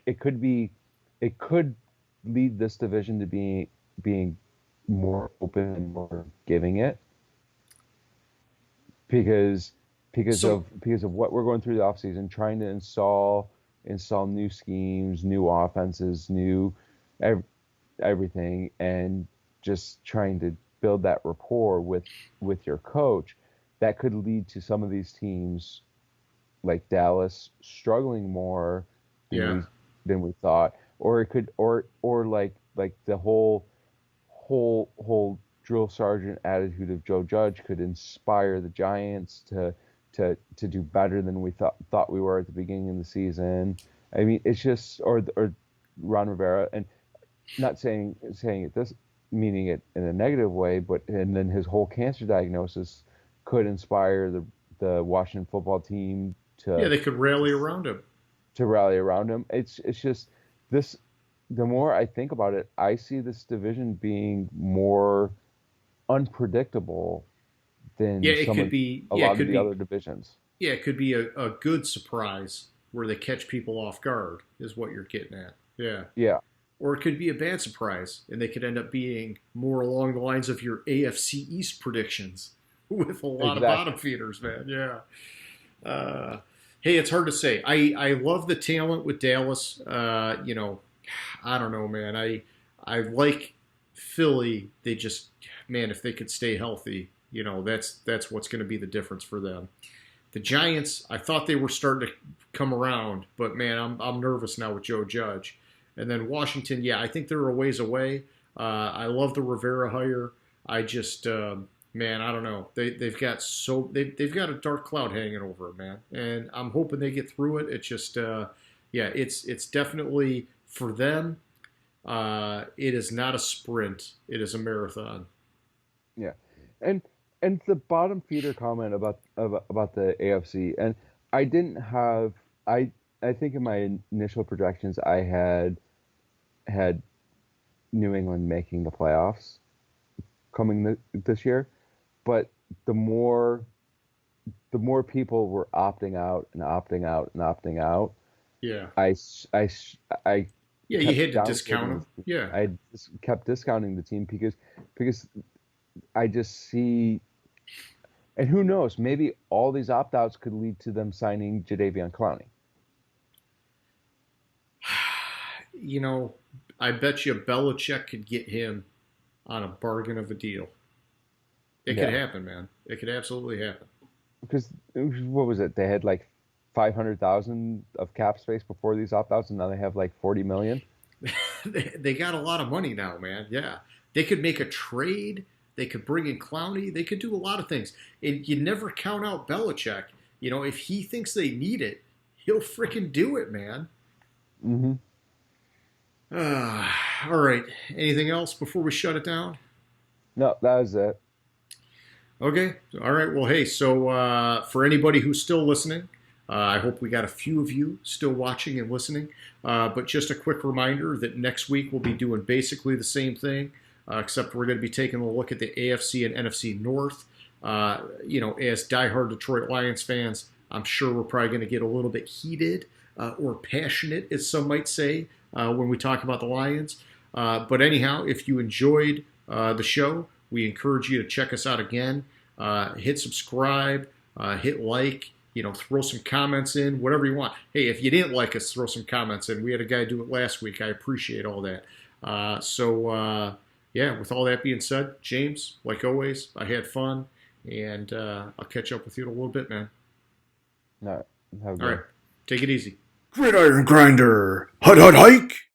could lead this division to being more open and more giving it because of what we're going through the offseason, trying to install new schemes, new offenses, new everything, and just trying to build that rapport with your coach. That could lead to some of these teams like Dallas struggling more than we thought, or it could or like the whole drill sergeant attitude of Joe Judge could inspire the Giants to do better than we thought we were at the beginning of the season. I mean, it's just or Ron Rivera, and not saying it this meaning it in a negative way, and then his whole cancer diagnosis could inspire the Washington football team to they could rally around him. It's just this. The more I think about it, I see this division being more unpredictable than a lot of the other divisions. Yeah, it could be a good surprise where they catch people off guard, is what you're getting at. Yeah. Yeah. Or it could be a bad surprise, and they could end up being more along the lines of your AFC East predictions with a lot of bottom feeders, man. Yeah. Hey, it's hard to say. I love the talent with Dallas. I don't know, man. I like Philly. They just, man, if they could stay healthy, that's what's going to be the difference for them. The Giants, I thought they were starting to come around, but man, I'm nervous now with Joe Judge. And then Washington, I think they're a ways away. I love the Rivera hire. I just, man, I don't know. They've got a dark cloud hanging over it, man. And I'm hoping they get through it. It's just, it's definitely for them. It is not a sprint. It is a marathon. Yeah, and the bottom feeder comment about the AFC, and I didn't have I think in my initial projections I had New England making the playoffs coming this year, but the more people were opting out and opting out and opting out, you had to discount them. Yeah, I just kept discounting the team because I just see, and who knows, maybe all these opt-outs could lead to them signing Jadeveon Clowney. I bet you Belichick could get him on a bargain of a deal. It could happen, man. It could absolutely happen. Because what was it? They had like 500,000 of cap space before these opt-outs, and now they have like 40 million. They got a lot of money now, man. Yeah, they could make a trade. They could bring in Clowney. They could do a lot of things. And you never count out Belichick. If he thinks they need it, he'll freaking do it, man. Mm-hmm. All right. Anything else before we shut it down? No, that was it. Okay. All right. Well, hey, so for anybody who's still listening, I hope we got a few of you still watching and listening. But just a quick reminder that next week we'll be doing basically the same thing, except we're going to be taking a look at the AFC and NFC North. As diehard Detroit Lions fans, I'm sure we're probably going to get a little bit heated or passionate, as some might say, when we talk about the Lions. But anyhow, if you enjoyed the show, we encourage you to check us out again. Hit subscribe, hit like, throw some comments in, whatever you want. Hey, if you didn't like us, throw some comments in. We had a guy do it last week. I appreciate all that. Yeah, with all that being said, James, like always, I had fun, and I'll catch up with you in a little bit, man. No, have a good All right, take it easy. Gridiron Grinder. Hut, hut, hike.